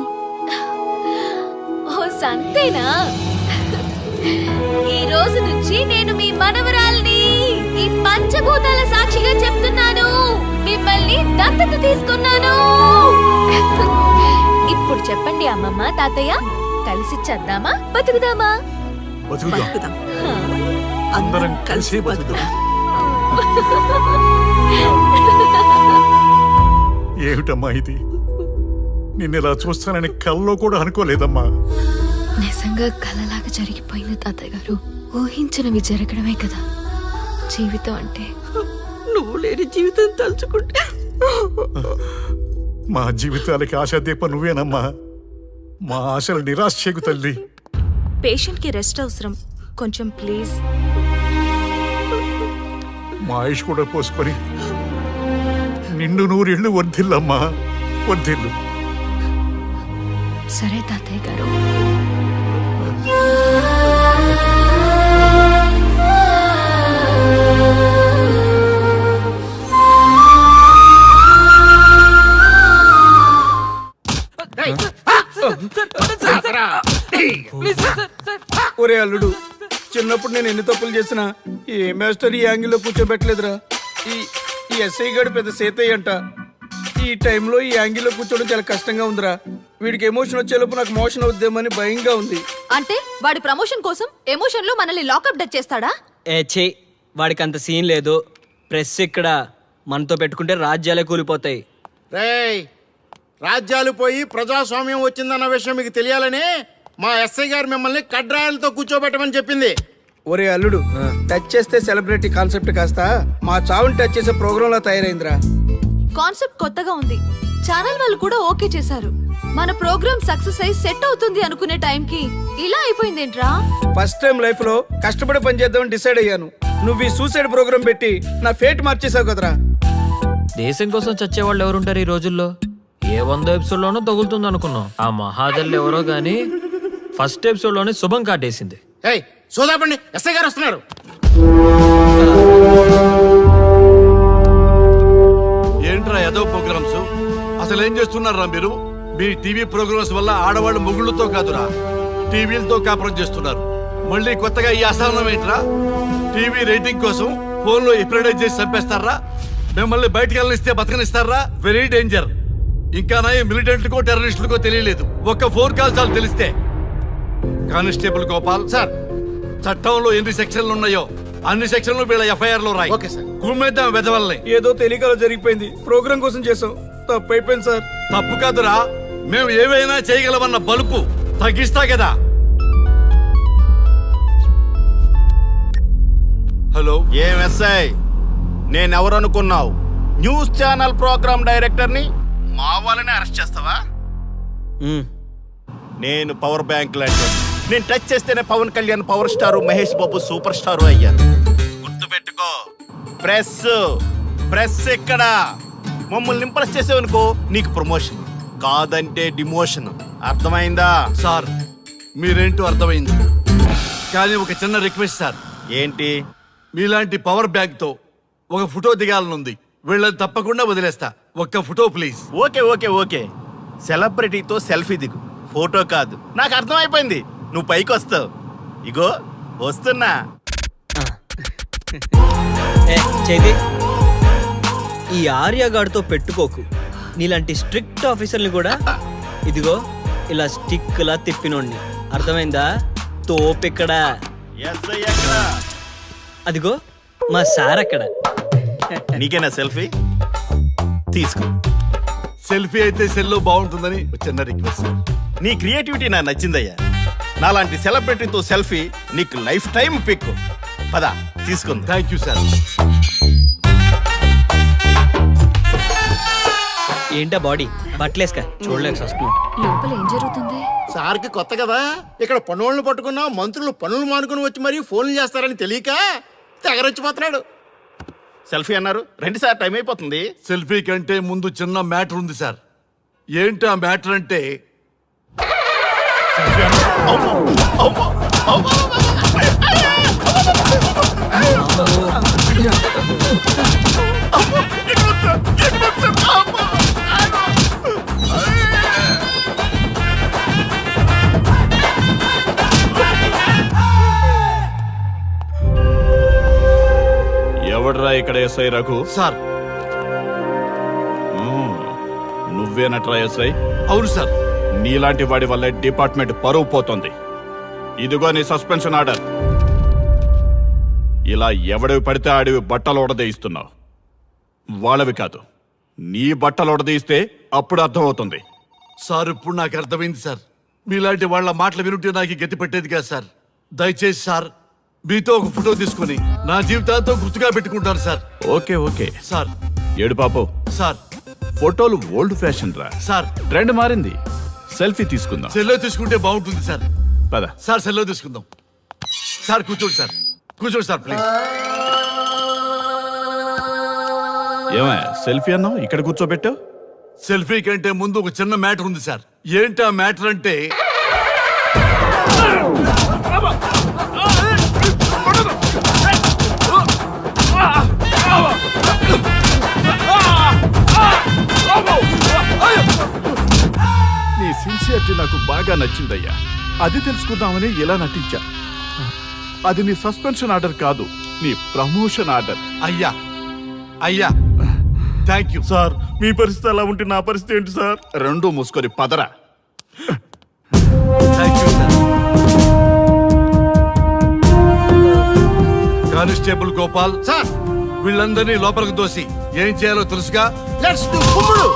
ఓ సంతేనా? ఈ రోజు నుంచి నేను మీ మనవరాల్ని. ఈ పంచభూతాల సాక్షిగా చెప్తున్నాను, మిమ్మల్ని దత్తత తీసుకున్నాను. ఇప్పుడు చెప్పండి అమ్మమ్మ, తాతయ్య, కలిసి చేద్దామా, బతుకుదామా? బతుకుదాం. అందరం కలిసి బతుకుదాం. ఏమిటమ్మా ఇది? నిన్నెలా చూస్తానని కల్లో కూడా అనుకోలేదమ్మా. నిజంగా కలలాగా జరిగిపోయింది తాతయ్య గారు. ఊహించినవి జరగడమే కదా జీవితం అంటే. నువ్వు లేని జీవితం తలుచుకుంటే మా జీవితాలకి ఆశాదీప నువ్వేనమ్మా. మా ఆశలు నిరాశ చేయకు తల్లి. పేషెంట్ కి రెస్ట్ అవసరం, కొంచెం ప్లీజ్. మా ఆయుష్ కూడా పోసుకొని నిండు నూరిళ్ళు వర్ధిల్లమ్మా, వర్ధిల్లు. సరే తాతయ్య గారు. ఒరే అల్లుడు, చిన్నప్పుడు నేను ఎన్ని తప్పులు చేసినా ఏ మాస్టర్ ఈ యాంగిల్లో కూర్చోబెట్టలేదురా. ఈ ఎస్ఐ గడు పెద్ద సేతయ్య అంట. ఈ టైంలో ఈ యాంగిల్లో కూర్చోవడం చాలా కష్టంగా ఉందిరా. వీడికి ఎమోషన్ వచ్చేలోపు నాకు మోషన్ అవుద్దేమని భయంగా ఉంది. అంటే వాడి ప్రమోషన్ కోసం ఎమోషన్ లో మనల్ని లాకప్ డెత్ చేస్తాడా? ఛీ, వాడికి అంత సీన్ లేదు. ప్రెస్ ఇక్కడ మనతో పెట్టుకుంటే రాజ్యాలే కూలిపోతాయి. రేయ్, రాజ్యాలు పోయి ప్రజాస్వామ్యం వచ్చిందన్న విషయం మీకు తెలియాలని మా ఎస్ఐ గారు మిమ్మల్ని కడ్రాయలతో కూర్చోబెట్టమని చెప్పింది. ఒరే అల్లుడు, టచ్ చేస్తే సెలబ్రిటీ కాన్సెప్ట్ కాస్త మా చావుని టచ్ చేసే ప్రోగ్రామ్ లా తయారైందిరా. కాన్సెప్ట్ కొత్తగా ఉంది. ఛానల్ వాళ్ళు కూడా ఓకే చేశారు. మన ప్రోగ్రామ్ సక్సెస్ అయి సెట్ అవుతుంది అనుకునే టైంకి ఇలా అయిపోయిందేంట్రా? ఫస్ట్ టైం లైఫ్ లో కష్టపడి పని చేద్దామని డిసైడ్ అయ్యాను. నువ్వు ఈ సూసైడ్ ప్రోగ్రామ్ పెట్టి నా ఫేట్ మార్చేసావు కదరా. దేశం కోసం చచ్చేవాళ్ళు ఎవరుంటారు ఈ రోజుల్లో? ఏ 100 ఎపిసోడ్లోనో తగులుతుంది అనుకున్నాం. ఆ మహాదళ్ళు ఎవరో గానీ ఫస్ట్ ఎపిసోడ్లోనే శుభం కాటేసింది. ఏయ్, సోదాపండి, ఎస్ఐ గారు వస్తున్నారు. ఏంట్రా ఏదో ప్రోగ్రామ్స్? అసలు ఏం చేస్తున్నారా మీరు? మీ టీవీ ప్రోగ్రామ్స్ వల్ల ఆడవాళ్ళు మొగుళ్ళతో కాదురా, టీవీలతో కాపురం చేస్తున్నారు. మళ్ళీ కొత్తగా ఈ అసహనం ఏంట్రా? టీవీ రేటింగ్ కోసం ఫోన్లో ఎప్రిడైజ్ చేసి చంపేస్తారా? మిమ్మల్ని బయటకు వెళ్ళనిస్తే బతకనిస్తారా? Very danger. ఇంకా నా మిలిటెంట్లకో టెర్రరిస్టులకో తెలియలేదు, ఒక్క ఫోన్ కాల్ చాలు తెలిస్తే. కానిస్టేబుల్ గోపాల్ సార్, చట్టంలో ఎన్ని సెక్షన్లు ఉన్నాయో అన్ని సెక్షన్లు వీళ్ళ ఎఫ్ఐఆర్ లో రాయి. Okay sir. కుమ్మేద్దాం వెదవల్ని. ఏదో తెలియకలో జరిగిపోయింది. ప్రోగ్రామ్ కోసం చేసాం, తప్పు అయిపోయింది సార్. తప్పు కాదురా, మేము ఏవైనా చేయగలమన్న బలుపు తగ్గిస్తా కదా. హలో, ఏం ఎస్ఐ, నేనెవరు అనుకున్నావు? న్యూస్ ఛానల్ ప్రోగ్రామ్ డైరెక్టర్ని. మా వాళ్ళని అరెస్ట్ చేస్తావా? నేను పవర్ బ్యాంక్ లాంటి. నేను టచ్ చేస్తేనే Pawan Kalyan power star, Mahesh Babu super star అయ్యారు. గుర్తుపెట్టుకో, ప్రెస్ ఇక్కడ మమ్మల్ని ఇంప్రెస్ చేసేవనుకో నీకు ప్రమోషన్, కాదంటే డిమోషన్. అర్థమైందా? సార్ మీరేంటో అర్థమైంది, కానీ ఒక చిన్న రిక్వెస్ట్ సార్. ఏంటి? మీలాంటి పవర్ బ్యాంక్ తో ఒక ఫోటో దిగాలనుంది. వీళ్ళని తప్పకుండా వదిలేస్తా, ఒక్క photo please. Okay okay okay, సెలబ్రిటీతో సెల్ఫీ దిగు, ఫోటో కాదు. నాకు అర్థమైపోయింది, నువ్వు పైకి వస్తావు. ఇగో వస్తున్నా. చైతి, ఈ ఆర్యగాడితో పెట్టుకోకు. నీలాంటి స్ట్రిక్ట్ ఆఫీసర్ని కూడా ఇదిగో ఇలా స్టిక్లా తిప్పినోడిని. అర్థమైందా? తోపెక్కడ? అదిగో మా సార్ అక్కడ. నీకేనా సెల్ఫీ? తీసుకో. సెల్ఫీ అయితే సెల్లో బాగుంటుందని చిన్న రిక్వెస్ట్ సార్. నీ క్రియేటివిటీ నాకు నచ్చిందయ్యా. నాలాంటి సెలబ్రిటీతో సెల్ఫీ నీకు లైఫ్ టైం పిక్. పద తీసుకుందా. Thank you sir. ఏంటా బాడీ బట్టలేసుక చూడలేక వస్తున్నాం. లోపల ఏం జరుగుతుంది? సార్కి కొత్త కదా, ఇక్కడ పనులను పట్టుకున్నా మంత్రులు పనులు మానుకుని వచ్చి మరీ ఫోన్లు చేస్తారని తెలియక తెగరొచ్చిపోతున్నాడు. సెల్ఫీ అన్నారు, రండి సార్, టైం అయిపోతుంది. సెల్ఫీ కంటే ముందు చిన్న మ్యాటర్ ఉంది సార్. ఏంటి ఆ మ్యాటర్ అంటే ఎవడ్రా ఇక్కడ ఎస్ఐ రఘు? సార్. నువ్వేనట్రా ఎస్ఐ? అవును సార్. నీలాంటి వాడి వల్ల డిపార్ట్మెంట్ పరువు పోతుంది. ఇదిగో నీ సస్పెన్షన్ ఆర్డర్. ఇలా ఎవడివి పడితే ఆడివి బట్టలు ఉడదీయిస్తున్నావు. వాళ్ళవి కాదు, నీ బట్టలు ఉడదీయిస్తే అప్పుడు అర్థమవుతుంది. సార్ ఇప్పుడు నాకు అర్థమైంది సార్. మీలాంటి వాళ్ళ మాటలు వినుంటే నాకు గతి పెట్టేది కాదు సార్. దయచేసి సార్ మీతో ఒక ఫోటో తీసుకుని నా జీవితాంతో గుర్తుగా పెట్టుకుంటాను సార్. Okay okay sir. ఏడు పాపు సార్. ఫోటోలు ఓల్డ్ ఫ్యాషన్ రా సార్. ట్రెండ్ మారింది. సెల్ఫీ తీసుకుందాం. సెల్లో తీసుకుంటే బాగుంటుంది సార్. పద సార్ సెల్లో తీసుకుందాం. సార్ కూర్చోండి సార్, కూర్చోండి సార్ ప్లీజ్. ఏమయ్య సెల్ఫీ అన్నావు, ఇక్కడ కూర్చోబెట్టావు? సెల్ఫీ కంటే ముందు ఒక చిన్న మ్యాటర్ ఉంది సార్. ఏంటి ఆ మ్యాటర్ అంటే నీ సిన్సియరిటీ నాకు బాగా నచ్చిందయ్యా. అది తెలుసుకుందామని ఇలా నటించా. అది నీ సస్పెన్షన్ ఆర్డర్ కాదు, నీ ప్రమోషన్ ఆర్డర్. అయ్యా అయ్యా థ్యాంక్ యూ సార్. మీ పరిస్థితి అలా ఉంటే నా పరిస్థితి ఏంటి సార్? రెండు మూసుకొని పదరా. Thank you sir. Constable Gopal sir, వీళ్ళందరినీ లోపలికి దోసి ఏం చేయాలో తెలుసుగా. లెట్స్ డు కుమ్ముడు.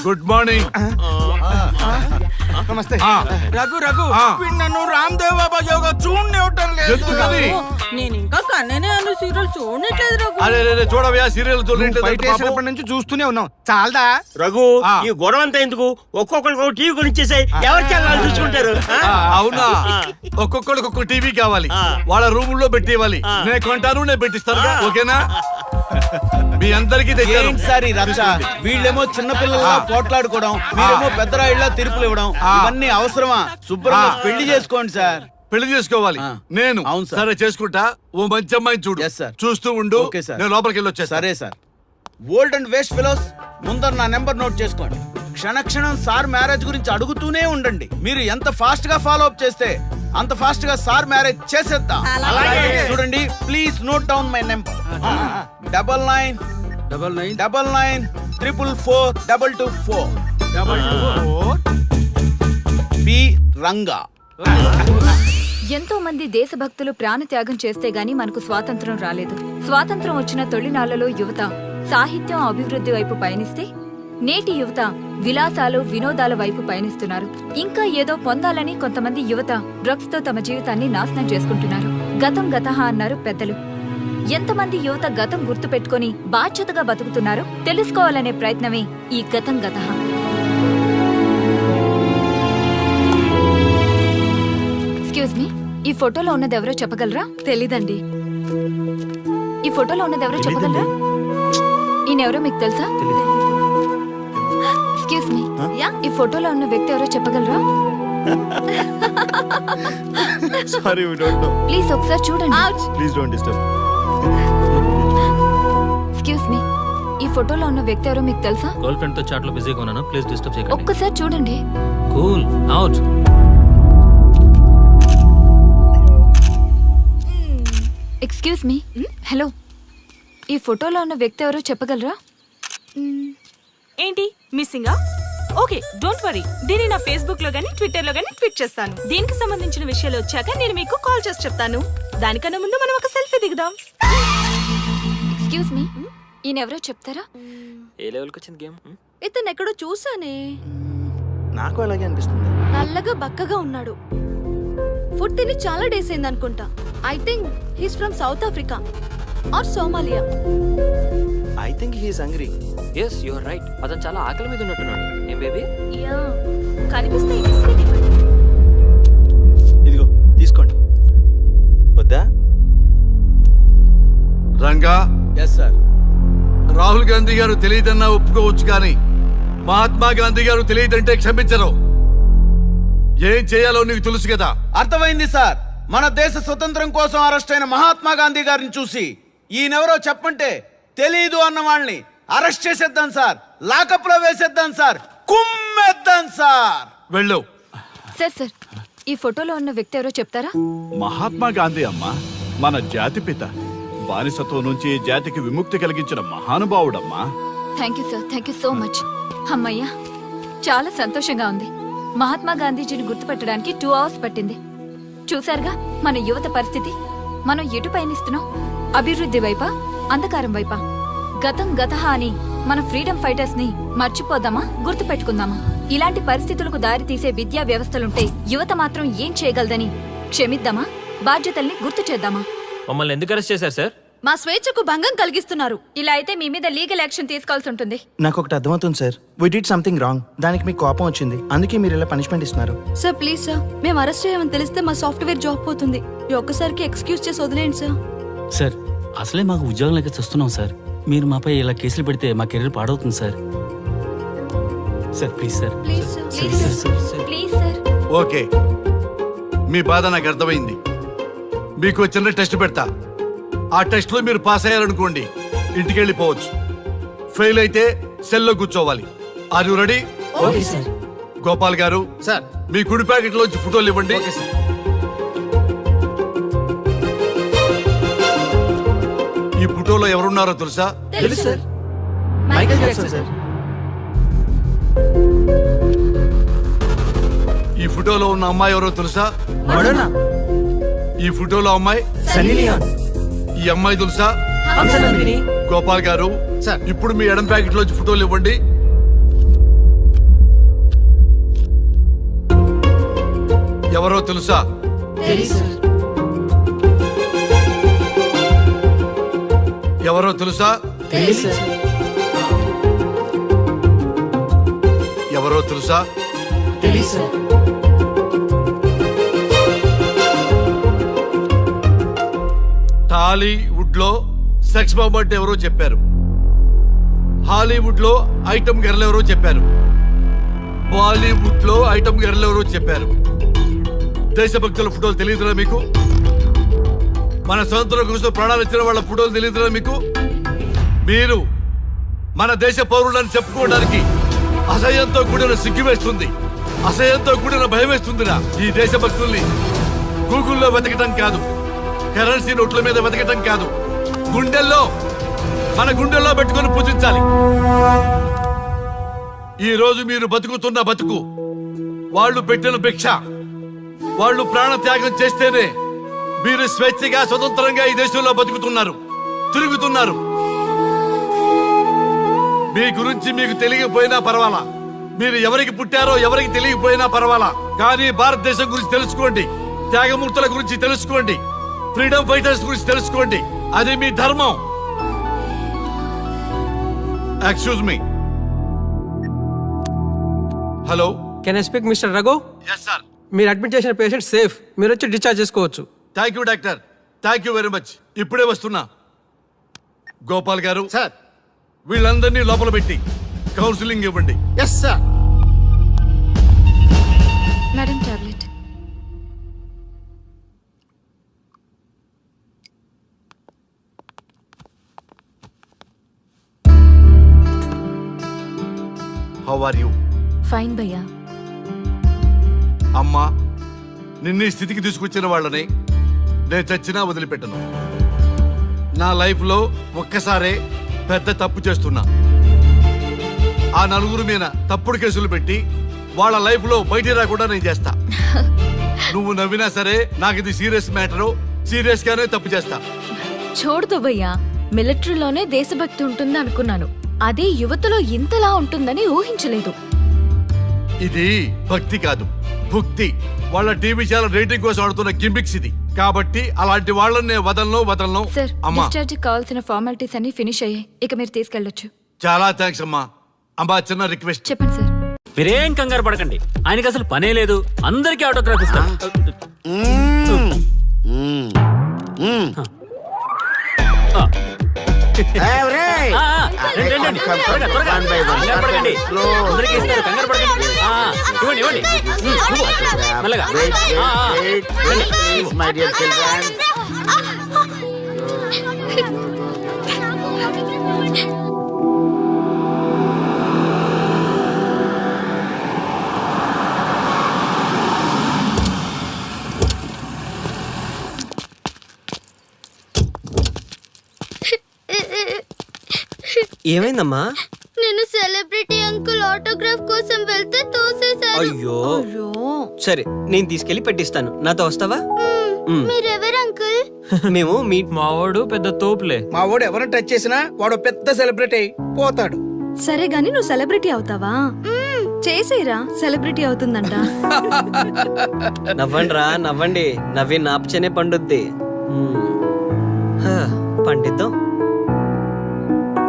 Good morning. నమస్తే. రఘు రఘు ఆ. వీడు నన్ను రామ్దేవ్ బాబా యోగా చూడనివ్వటం లేదు. ఎందుకని? నేను ఇంకా కన్ననే అను సీరియల్ చూడట్లేదు రఘు. అరే రే, రే, చూడవయ్యా సీరియల్ బయట వేసినప్పటి నుంచి చూస్తూనే ఉన్నాం. చాలదా? రఘు ఆ. ఈ గొడవ అంతా ఎందుకు? ఒక్కొక్కరికి ఒక టీవీ కొనిచ్చేసాయి, ఎవరికి వాళ్ళు చూసుకుంటారు. ఆ? అవునా? ఒక్కొక్కడికి ఒక్కొక్క టీవీ కావాలి, ఆ. వాళ్ళ రూముల్లో పెట్టి ఇవ్వాలి. ఆ. నేను కొంటాను, నేను పెట్టిస్తాను. ఓకేనా? మీ అందరికీ తెచ్చాను. ఏంటి సార్ ఈ రచ్చ? వీళ్ళేమో చిన్నపిల్లల్లా పోట్లాడుకోవడం, మీరేమో పెద్దరాయిళ్ళ తీర్పులు ఇవ్వడం, ఇవన్నీ అవసరమా? శుభ్రంగా పెళ్లి చేసుకోండి సార్. పెళ్లి చేసుకోవాలి ఆ. నేను. అవును సార్. సరే చేసుకుంటా. ఓ మంచి అమ్మాయిని చూడు. Yes, sir. చూస్తూ ఉండు. Okay, sir. నేను లోపలికి వెళ్ళి వచ్చేస్తా. సరే sir. Old and waste fellows, ముందర నా నెంబర్ నోట్ చేసుకోండి. క్షణక్షణం సార్ మ్యారేజ్ గురించి అడుగుతూనే ఉండండి. మీరు ఎంత ఫాస్ట్ గా ఫాలో అప్ చేస్తే అంత ఫాస్ట్ గా సార్ మ్యారేజ్ చేసేద్దాం. చూడండి, please note down my number. 9999442224. P Ranga. ఎంతో మంది దేశభక్తులు ప్రాణత్యాగం చేస్తే గాని మనకు స్వాతంత్రం రాలేదు. స్వాతంత్రం వచ్చిన తొలినాళ్లలో యువత సాహిత్యం అభివృద్ధి వైపు పయనిస్తే నేటి యువత విలాసాలు వినోదాల వైపు పయనిస్తున్నారు. ఇంకా ఏదో పొందాలని కొంతమంది యువత డ్రగ్స్ తో తమ జీవితాన్ని నాశనం చేసుకుంటున్నారు. గతం గతహ అన్నారు పెద్దలు. ఎంతమంది యువత గతం గుర్తు పెట్టుకుని బాధ్యతగా బతుకుతున్నారో తెలుసుకోవాలనే ప్రయత్నమే ఈ గతం గతహ. ఎక్స్క్యూజ్ మీ, ఈ ఫోటోలో ఉన్నది ఎవరో చెప్పగలరా? తెలీదండి. ఈ ఫోటోలో ఉన్నది ఎవరో చెప్పగలరా? ఈయనెవరో మీకు తెలుసా? ఎక్స్క్యూజ్ మీ, ఈ ఫోటోలో ఉన్న వ్యక్తి ఎవరో చెప్పగలరా? Sorry, we don't know. Please ఒకసారి చూడండి. Please don't disturb. Excuse me, ఫోటోలో ఉన్న వ్యక్తి ఎవరో మీకు తెలుసా? గర్ల్ ఫ్రెండ్ తో చాట్ లో బిజీగా ఉన్నాను, ప్లీజ్ డిస్టర్బ్ చేయకండి. ఒక్కసారి చూడండి. Cool out. Excuse me. Hello, ఈ ఫోటోలో ఉన్న వ్యక్తి ఎవరో చెప్పగలరా? ఏంటి మిస్సింగా? ఓకే, డోంట్ వరీ, దీన్ని నా ఫేస్బుక్ లో గానీ ట్విట్టర్ లో గానీ ట్వీట్ చేస్తాను. దీనికి సంబంధించిన విషయాలు వచ్చాక నేను మీకు కాల్ చేసి చెప్తాను. దానికన్నా ముందు మనం ఒక సెల్ఫీ దిగుదాం. ఎక్స్క్యూజ్ మీ, ఈయన ఎవరో చెప్తారా? ఏ లెవెల్కి వచ్చింది గేమ్? ఇతను ఎక్కడో చూసానే. నాకు అలాగే అనిపిస్తుంది. నల్లగా బక్కగా ఉన్నాడు. ఫుడ్ తిని చాలా డేస్ అయింది అనుకుంటా. I think he's from South Africa or Somalia. I think he's hungry. Yes you are right, అతను చాలా ఆకలి మీద ఉన్నట్టున్నాడు. ఏం బేబీ? యా, కనిపిస్తే ఈ బిస్కెట్ ఇవ్వండి. ఇదిగో తీసుకోండి. వద్దా? Ranga, yes sir. రాహుల్ గాంధీ గారు తెలియదన్నా ఒప్పుకోవచ్చు, కానీ మహాత్మా గాంధీ గారు తెలియదంటే క్షమించరు. ఏం చేయాలో నీకు తెలుసు కదా. అర్థమైంది సార్. మన దేశ స్వతంత్రం కోసం అరెస్ట్ అయిన మహాత్మా గాంధీ గారిని చూసి ఈయనెవరో చెప్పంటే తెలీదు అన్న వాళ్ళని అరెస్ట్ చేసేద్దాం సార్. లాకప్ లో వేసేద్దాం సార్. కుమ్మేద్దాం సార్. వెళ్ళు. సార్ సార్, ఈ ఫోటోలో ఉన్న వ్యక్తి ఎవరో చెప్తారా? మహాత్మా గాంధీ అమ్మ, మన జాతిపిత. బానిసత్వం నుంచి జాతికి విముక్తి కలిగించిన మహానుభావుడమ్మా. Thank you sir, thank you so much. అమ్మయ్యా, చాలా సంతోషంగా ఉంది. మహాత్మా గాంధీజీని గుర్తుపెట్టడానికి 2 hours పట్టింది. చూసారుగా మన యువత పరిస్థితి. మనం ఎటు పయనిస్తున్నాం? అభివృద్ధి వైపా, అంధకారం వైపా? గతం గతహ అని మన ఫ్రీడమ్ ఫైటర్స్ ని మర్చిపోదామా, గుర్తు పెట్టుకుందామా? ఇలాంటి పరిస్థితులకు దారి తీసే విద్యా వ్యవస్థలుంటే యువత మాత్రం ఏం చేయగలదని క్షమిద్దామా, బాధ్యతల్ని గుర్తు చేద్దామా? మమ్మల్ని ఎందుకు అరెస్ట్ చేశారు సార్? మా స్వేచ్ఛకు భంగం కలిగిస్తున్నారు. ఇలా అయితే మీ మీద లీగల్ యాక్షన్ తీసుకోవాల్సి ఉంటుంది. నాకు ఒకటి అర్థమవుతుంది సార్. We did something wrong. దానికి మీకు కోపం వచ్చింది, అందుకే మీరు ఇలా పనిష్మెంట్ ఇస్తున్నారు. సార్ ప్లీజ్ సార్, మేము అరెస్ట్ చేయమని తెలిస్తే మా సాఫ్ట్వేర్ జాబ్ పోతుంది. ఈ ఒక్కసారికి ఎక్స్క్యూజ్ చేసి వదిలేండి సార్. సార్ అసలే మాకు ఉద్యోగం లేక చూస్తున్నాం సార్. మీరు మాపై ఇలా కేసులు పెడితే మా కెరీర్ పాడవుతుంది సార్. Sir please sir. Please sir. Please sir, please sir. Okay, మీ బాధ నాకు అర్థమైంది. మీకు చిన్న టెస్ట్ పెడతా. ఆ టెస్ట్ లో మీరు పాస్ అయ్యారనుకోండి, ఇంటికి వెళ్ళిపోవచ్చు. ఫెయిల్ అయితే సెల్లో కూర్చోవాలి. Are you ready? Okay sir. Gopal garu sir. మీ కుడి ప్యాకెట్ లోంచి ఫోటోలు ఇవ్వండి. Okay sir. ఈ ఫోటోలో ఎవరున్నారో తెలుసా? తెలుసు సార్, మైకేల్ జాక్సన్ సార్. ఈ ఫోటోలో ఉన్న అమ్మాయి ఎవరో తెలుసా? మడోనా. ఈ ఫోటోలో అమ్మాయి సన్నీ లియోన్. ఈ అమ్మాయి తెలుసా? హంసనందిని. గోపాల్ గారు సార్. ఇప్పుడు మీ ఎడం ప్యాకెట్ లోంచి ఫోటోలు ఇవ్వండి. ఎవరో తెలుసా? తెలుసు సార్. ఎవరో తెలుసా? తెలుసు సార్. ఎవరో తెలుసా? తెలుసు సార్. టాలీవుడ్ లో సెక్స్ బాంబ్ అంటే ఎవరో చెప్పారు. హాలీవుడ్ లో ఐటమ్ గర్ల్ ఎవరో చెప్పారు. బాలీవుడ్ లో ఐటమ్ గర్ల్ ఎవరో చెప్పారు. దేశభక్తుల ఫోటోలు తెలియదురా మీకు? మన స్వతంత్రం కోసం ప్రాణాలు ఇచ్చిన వాళ్ళ ఫోటోలు తెలియదురా మీకు? మీరు మన దేశ పౌరులని చెప్పుకోవడానికి అసహ్యంతో కూడిన సిగ్గు వేస్తుంది, అసహ్యంతో కూడిన భయం వేస్తుందిరా. ఈ దేశభక్తుల్ని గూగుల్లో వెతకటం కాదు, కరెన్సీ నోట్ల మీద వెతకటం కాదు, మన గుండెల్లో పెట్టుకొని పూజించాలి. ఈ రోజు మీరు బతుకుతున్న బతుకు వాళ్ళు పెట్టిన భిక్ష. వాళ్ళు ప్రాణ త్యాగం చేస్తేనే మీరు స్వేచ్ఛగా స్వతంత్రంగా ఈ దేశంలో బతుకుతున్నారు, తిరుగుతున్నారు. మీ గురించి మీకు తెలియకపోయినా పర్వాలా, మీరు ఎవరికి పుట్టారో ఎవరికి తెలియకపోయినా పర్వాలా, కానీ భారతదేశం గురించి తెలుసుకోండి, త్యాగమూర్తుల గురించి తెలుసుకోండి, ఫ్రీడమ్ ఫైటర్స్ గురించి తెలుసుకోండి. అది మీ ధర్మం. Excuse me. Hello, can I speak mister Raghu? Yes sir. మీరు అడ్మిట్ చేసిన పేషెంట్ సేఫ్, మీరు వచ్చి డిశ్చార్జ్ చేసుకోవచ్చు. Thank you doctor, thank you very much. ఇప్పుడే వస్తున్నా. గోపాల్ గారు సార్. వీళ్ళందరినీ లోపల పెట్టి కౌన్సిలింగ్ ఇవ్వండి. Yes sir. Madam tablet. How are you? Fine భయ్యా. అమ్మా, నిన్ను ఈ స్థితికి తీసుకొచ్చిన వాళ్ళని నేను చచ్చినా వదిలిపెట్టను. నా లైఫ్లో ఒక్కసారే పెద్ద తప్పు చేస్తున్నా. ఆ నలుగురు మీద తప్పుడు కేసులు పెట్టి వాళ్ళ లైఫ్లో బయటికి రాకుండా నేను చేస్తా. నువ్వు నవ్వినా సరే నాకు ఇది సీరియస్ మ్యాటరు, సీరియస్ గానే తప్పు చేస్తా. చూడదు భయ్యా, మిలిటరీలోనే దేశభక్తి ఉంటుంది అనుకున్నాను. అదే యువతలో ఇంతలా ఉంటుందని ఊహించలేదు. ఇది భక్తి కాదు, భుక్తి. వాళ్ళ టీవీ ఛానల్ రేటింగ్ కోసం ఆడుతున్న గిమిక్స్ ఇది. కాబట్టి అలాంటి వాళ్ళని నేను వదలను. సార్, అమ్మా, డిశ్చార్జ్ కావాల్సిన ఫార్మాలిటీస్ అన్ని ఫినిష్ అయ్యాయి. ఇక మీరు తీసుకెళ్ళొచ్చు. చాలా థ్యాంక్స్ అమ్మా. అమ్మా, చిన్న రిక్వెస్ట్. చెప్పండి సార్. మీరేం కంగారు పడకండి, ఆయనకి అసలు పనే లేదు. అందరికీ ఆటోగ్రాఫ్ ఇస్తాం. ఏమైందమ్మా? నేను సెలబ్రిటీ అంకుల్ ఆటోగ్రాఫ్ కోసం వెళ్తే తోసేశారు. అయ్యో, సరే నేను తీసుకెళ్లి పెట్టిస్తాను. నాతో వస్తావా? మీరెవరు అంకుల్? మేము మీ మావాడు పెద్ద తోపులే. మా వాడు ఎవరిని టచ్ చేసినా వాడు పెద్ద సెలబ్రిటీ పోతాడు. సరే గాని నువ్వు సెలబ్రిటీ అవుతావా? చేసేరా, సెలబ్రిటీ అవుతుందంట. నవ్వండిరా, నవ్వండి. నవ్వి నాపచనే పండుద్ది. పండిద్దాం.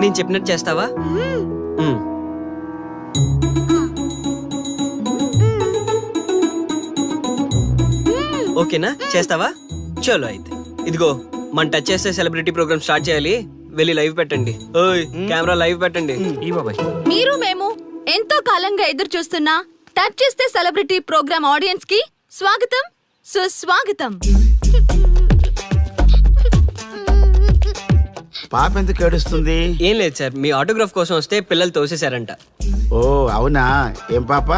నేను చెప్పినట్టు చేస్తావా? ఓకేనా? చేస్తావా? చలో అయితే. ఇదిగో, మన టచ్ చేస్తే సెలబ్రిటీ ప్రోగ్రామ్ స్టార్ట్ చేయాలి. వెళ్ళి లైవ్ పెట్టండి. ఓయ్, కెమెరా లైవ్ పెట్టండి. ఈ బాబాయ్, మీరు మేము ఎంతో కాలంగా ఎదురు చూస్తున్నా టచ్ చేస్తే సెలబ్రిటీ ప్రోగ్రామ్ ఆడియన్స్ కి స్వాగతం, సుస్వాగతం. పాప ఎందుకు ఏడుస్తుంది? ఏం లేదు సార్, మీ ఆటోగ్రాఫ్ కోసం వస్తే పిల్లలు తోసేశారంట. ఓ అవునా? ఏం పాప,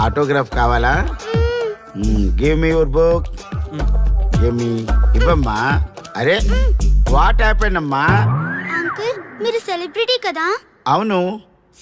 ఆటోగ్రాఫ్ కావాలా? Give me your book. Give me. ఇవ్వమ్మా. అరే, వాట్ హ్యాపెండ్ అమ్మా? అంకుల్, మీరు సెలబ్రిటీ కదా? అవును.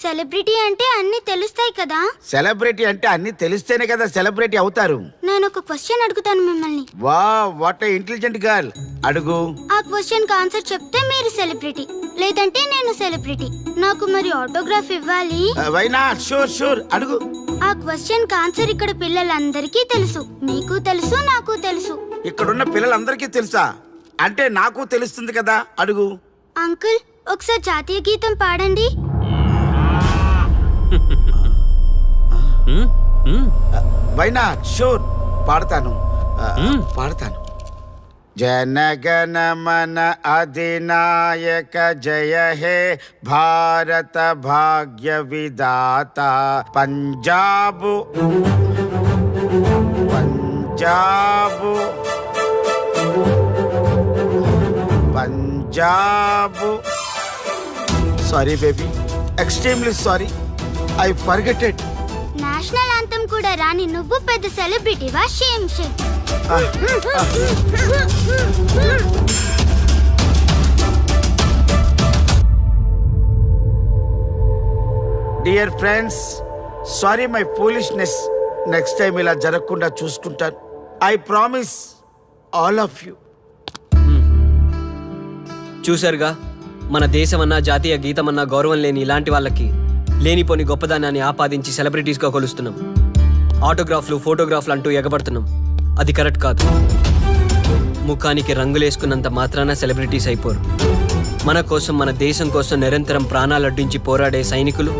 సెలబ్రిటీ అంటే అన్ని తెలుస్తాయి కదా? సెలబ్రిటీ అంటే అన్ని తెలిస్తేనే కదా సెలబ్రిటీ అవుతారు. నేను ఒక క్వశ్చన్ అడుగుతాను మిమ్మల్ని. వా, వాట్ ఏ ఇంటెలిజెంట్ గర్ల్. అడుగు. ఆ క్వశ్చన్ కి ఆన్సర్ చెప్తే మీరు సెలబ్రిటీ, లేదంటే నేను సెలబ్రిటీ. నాకు మరి ఆటోగ్రాఫ్ ఇవ్వాలి. Why not? షూర్ షూర్, అడుగు. ఆ క్వశ్చన్ కి ఆన్సర్ ఇక్కడ పిల్లలందరికీ తెలుసు. మీకు తెలుసు, నాకు తెలుసు. ఇక్కడున్న పిల్లలందరికీ తెలుసా? అంటే నాకు తెలుస్తుంది కదా. అడుగు. అంకుల్, ఒకసారి జాతీయ గీతం పాడండి. Why not? షూర్, పాడతాను. పాడతాను. జనగణ మన అధినాయక జయ హే భారత భాగ్య విధాత. Punjab Punjab Punjab. Sorry baby, extremely sorry. I forgetted. National anthem కూడా రాని నువ్వు పెద్ద సెలబ్రిటీవా? Shame shame. Dear friends, sorry my foolishness. Next time ఇలా జరగకుండా చూసుకుంటాను. I promise all of you. చూసారుగా, మన దేశమన్నా జాతీయ గీతమన్నా గౌరవం లేని ఇలాంటి వాళ్ళకి లేనిపోని గొప్పదానాన్ని ఆపాదించి సెలబ్రిటీస్గా కొలుస్తున్నాం. ఆటోగ్రాఫ్లు, ఫోటోగ్రాఫ్లు అంటూ ఎగబడుతున్నాం. అది కరెక్ట్ కాదు. ముఖానికి రంగులేసుకున్నంత మాత్రాన సెలబ్రిటీస్ అయిపోరు. మన కోసం, మన దేశం కోసం నిరంతరం ప్రాణాలు అడ్డించి పోరాడే సైనికులు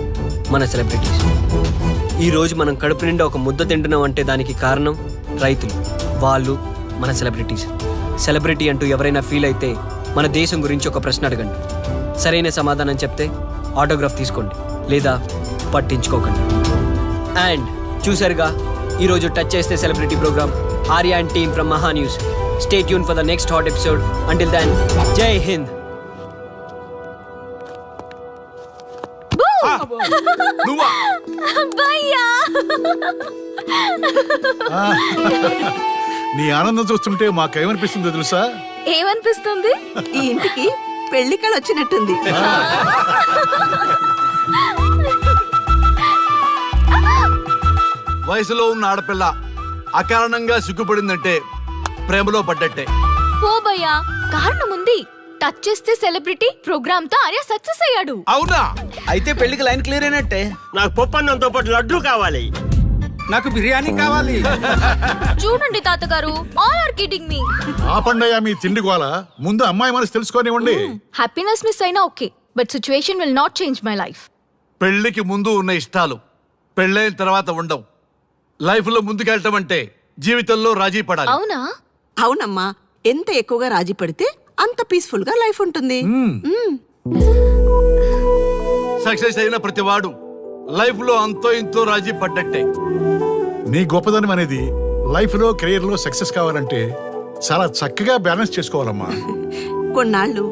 మన సెలబ్రిటీస్. ఈరోజు మనం కడుపు నిండా ఒక ముద్ద తింటున్నాం అంటే దానికి కారణం రైతులు. వాళ్ళు మన సెలబ్రిటీస్. సెలబ్రిటీ అంటూ ఎవరైనా ఫీల్ అయితే మన దేశం గురించి ఒక ప్రశ్న అడగండి. సరైన సమాధానం చెప్తే ఆటోగ్రాఫ్ తీసుకోండి, లేదా పట్టించుకోకండి. అండ్ చూసారుగా, ఈరోజు టచ్ చేస్తే celebrity program. Arya and team from Maha news. Stay tune for the next hot episode. Until then, జై హింద్. నువ్వా? భయ్యా ఆ, నీ ఆనందం చూస్తుంటే మాకేమనిపిస్తుందో తెలుసా? ఏమనిపిస్తుంది? ఈ ఇంటికి పెళ్లి కళ వచ్చినట్టుంది. వయసులో ఉన్న ఆడపిల్ల అకారణంగా సిగ్గుపడిందంటే ప్రేమలో పడ్డట్టే. పో భయ్యా, కారణం ఉంది. టచ్ చేస్తే సెలబ్రిటీ ప్రోగ్రామ్ తో ఆర్య సక్సెస్ అయ్యాడు. అవునా? అయితే పెళ్లికి లైన్ క్లియర్ అయినట్టే. నాకు పప్పన్నంతో పాటు లడ్డు కావాలి. నాకు బిర్యానీ కావాలి. చూడండి తాతగారు, ఆల్ ఆర్ కిడింగ్ మీ. ఆపండయ్యా మీ తిండి గోల. ముందు అమ్మాయి మనసు తెలుసుకోనివ్వండి. హ్యాపీనెస్ మిస్ అయినా okay, but situation will not change my life. పెళ్లికి ముందు ఉన్న ఇష్టాలు పెళ్ళైన తర్వాత ఉండవు. లైఫ్ లో ముందుకెళ్ళటం అంటే జీవితంలో రాజీ పడాలి. అవునా? అవునమ్మా, ఎంత ఎక్కువగా రాజీ పడితే అంత పీస్ఫుల్ గా లైఫ్ ఉంటుంది. సక్సెస్ అయిన ప్రతివాడు లైఫ్ లో అంతో ఇంతో రాజీ పడ్డట్టే. నీ గొప్పదనం అనేది లైఫ్ లో కెరీర్ లో సక్సెస్ కావాలంటే చాలా చక్కగా బ్యాలెన్స్ చేసుకోవాలమ్మా. కొన్నాళ్ళు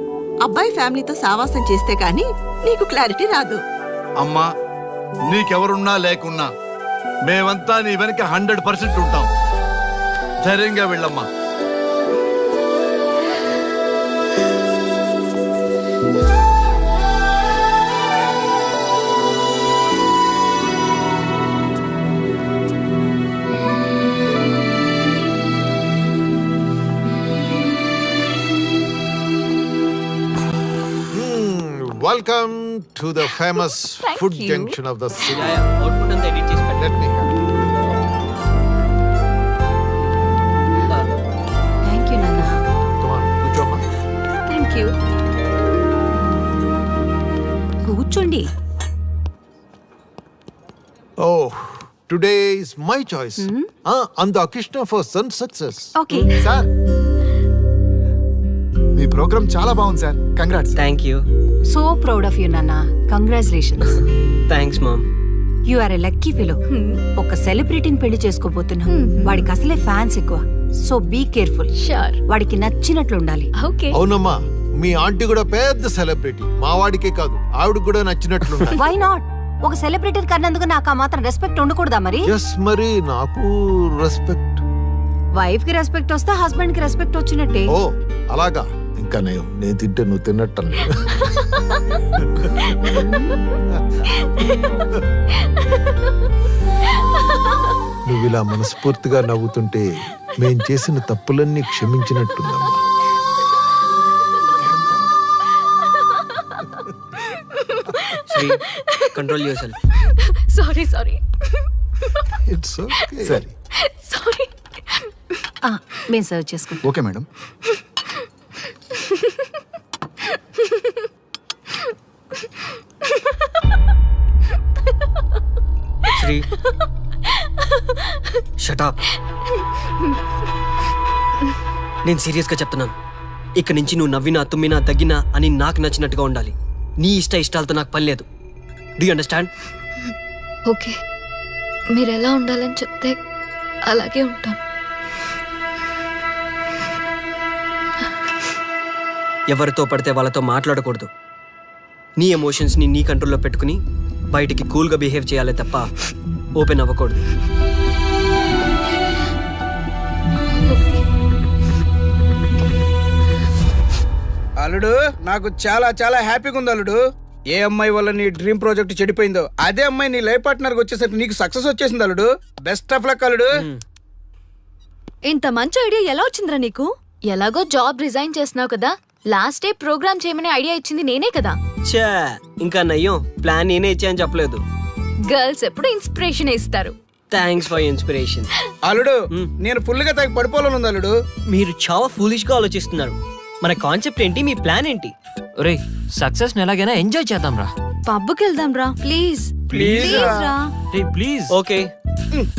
అబ్బాయి ఫ్యామిలీతో సావాసం చేస్తే గానీ నీకు క్లారిటీ రాదు. అమ్మా, నీకెవరున్నా లేకున్నా మేమంతా నీ వెనక 100% ఉంటాం. ధైర్యంగా వెళ్ళమ్మా. Welcome to the famous Thank food you. junction of the city. Output అంతా ఎడిట్ చేసి పెట్టండి. Let me have it. Thank you నాన్న. Come on, కూర్చోమ్మా. Thank you. కూర్చోండి. Oh, today is my choice. And the Krishna for son success. Okay. Sir, మీ program చాలా బాగుంది sir. Congrats. Thank you. So proud of you నాన్న. Congratulations. Thanks mom. You are a lucky fellow. ఒక సెలబ్రిటీని పెళ్లి చేసుకోబోతున్నావు. వాడికి అసలే ఫ్యాన్స్ ఎక్కువ. So be careful. షూర్. వాడికి నచ్చినట్లు ఉండాలి. ఓకే. అవునమ్మా, మీ ఆంటీ కూడా పెద్ద సెలబ్రిటీ. మా వాడికే కాదు, ఆవిడ కూడా నచ్చినట్లు వై నాట్? ఒక సెలబ్రిటీ కన్నందుకు నాకు ఆ మాత్రం రెస్పెక్ట్ ఉండకూడదా మరి? ఎస్, మరి నాకు రెస్పెక్ట్. వైఫ్ కి రెస్పెక్ట్ వస్తే హస్బెండ్ కి రెస్పెక్ట్ వచ్చినట్టే. ఓ అలాగా? ఇంకా నేను తింటే నువ్వు తిన్నట్టు. నువ్వు ఇలా మనస్ఫూర్తిగా నవ్వుతుంటే మేం చేసిన తప్పులన్నీ క్షమించినట్టుందమ్మా. Sri, control your sorry sorry it's okay. సరే, సారీ. మేము సర్వ్ చేసుకుంటాం. Okay madam. Sri, shut up. నేను సీరియస్గా చెప్తున్నాను. ఇక్కడి నుంచి నువ్వు నవ్వినా తుమ్మినా తగ్గినా అని నాకు నచ్చినట్టుగా ఉండాలి. నీ ఇష్టాలతో నాకు పని లేదు. Do you understand? ఓకే, మీరు ఎలా ఉండాలని చెప్తే అలాగే ఉంటాను. ఎవరితో పడితే వాళ్ళతో మాట్లాడకూడదు. నీ ఎమోషన్స్ని నీ కంట్రోల్లో పెట్టుకుని బయటికి కూల్గా బిహేవ్ చేయాలి తప్ప ఓపెన్ అవ్వకూడదు. అల్లుడు, నాకు చాలా చాలా హ్యాపీగా ఉంది అల్లుడు. ఏ అమ్మాయి వల్ల నీ డ్రీమ్ ప్రాజెక్ట్ చెడిపోయిందో అదే అమ్మాయి నీ లైఫ్ పార్ట్నర్ వచ్చేసరికి నీకు సక్సెస్ వచ్చేసింది అల్లుడు. బెస్ట్ ఆఫ్ లక్ అల్లుడు. ఇంత మంచి ఐడియా ఎలా వచ్చిందిరా నీకు? ఎలాగో జాబ్ రిజైన్ చేస్తున్నావు కదా, లాస్ట్ డే ప్రోగ్రామ్ చేయమనే ఐడియా ఇచ్చింది నేనే కదా. చా, ఇంకా నయ్యం, ప్లాన్ నేనే ఇచ్చాయని చెప్పలేదు. గర్ల్స్ ఎప్పుడు ఇన్స్పిరేషన్ ఇస్తారు. Thanks for inspiration. అల్లుడు, నేను ఫుల్ గా తగ్గి పడిపోవాలని ఉంది అల్లుడు. మీరు చాలా ఫూలిష్ గా ఆలోచిస్తున్నారు. మన కాన్సెప్ట్ ఏంటి, మీ ప్లాన్ ఏంటి? ఒరే, సక్సెస్ ఎలాగైనా ఎంజాయ్ చేద్దాం రా. పబ్కి వెళ్దాం రా ప్లీజ్. ప్లీజ్ రా. రే ప్లీజ్. ఓకే,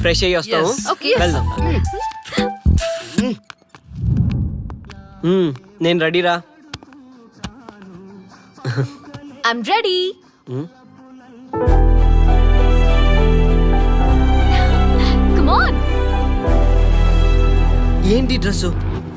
ఫ్రెష్ అయ్యి వస్తాము. Okay. వెళ్దాం. నేను రెడీరా. I'm ready. Come on. ఏంటి డ్రెస్సు?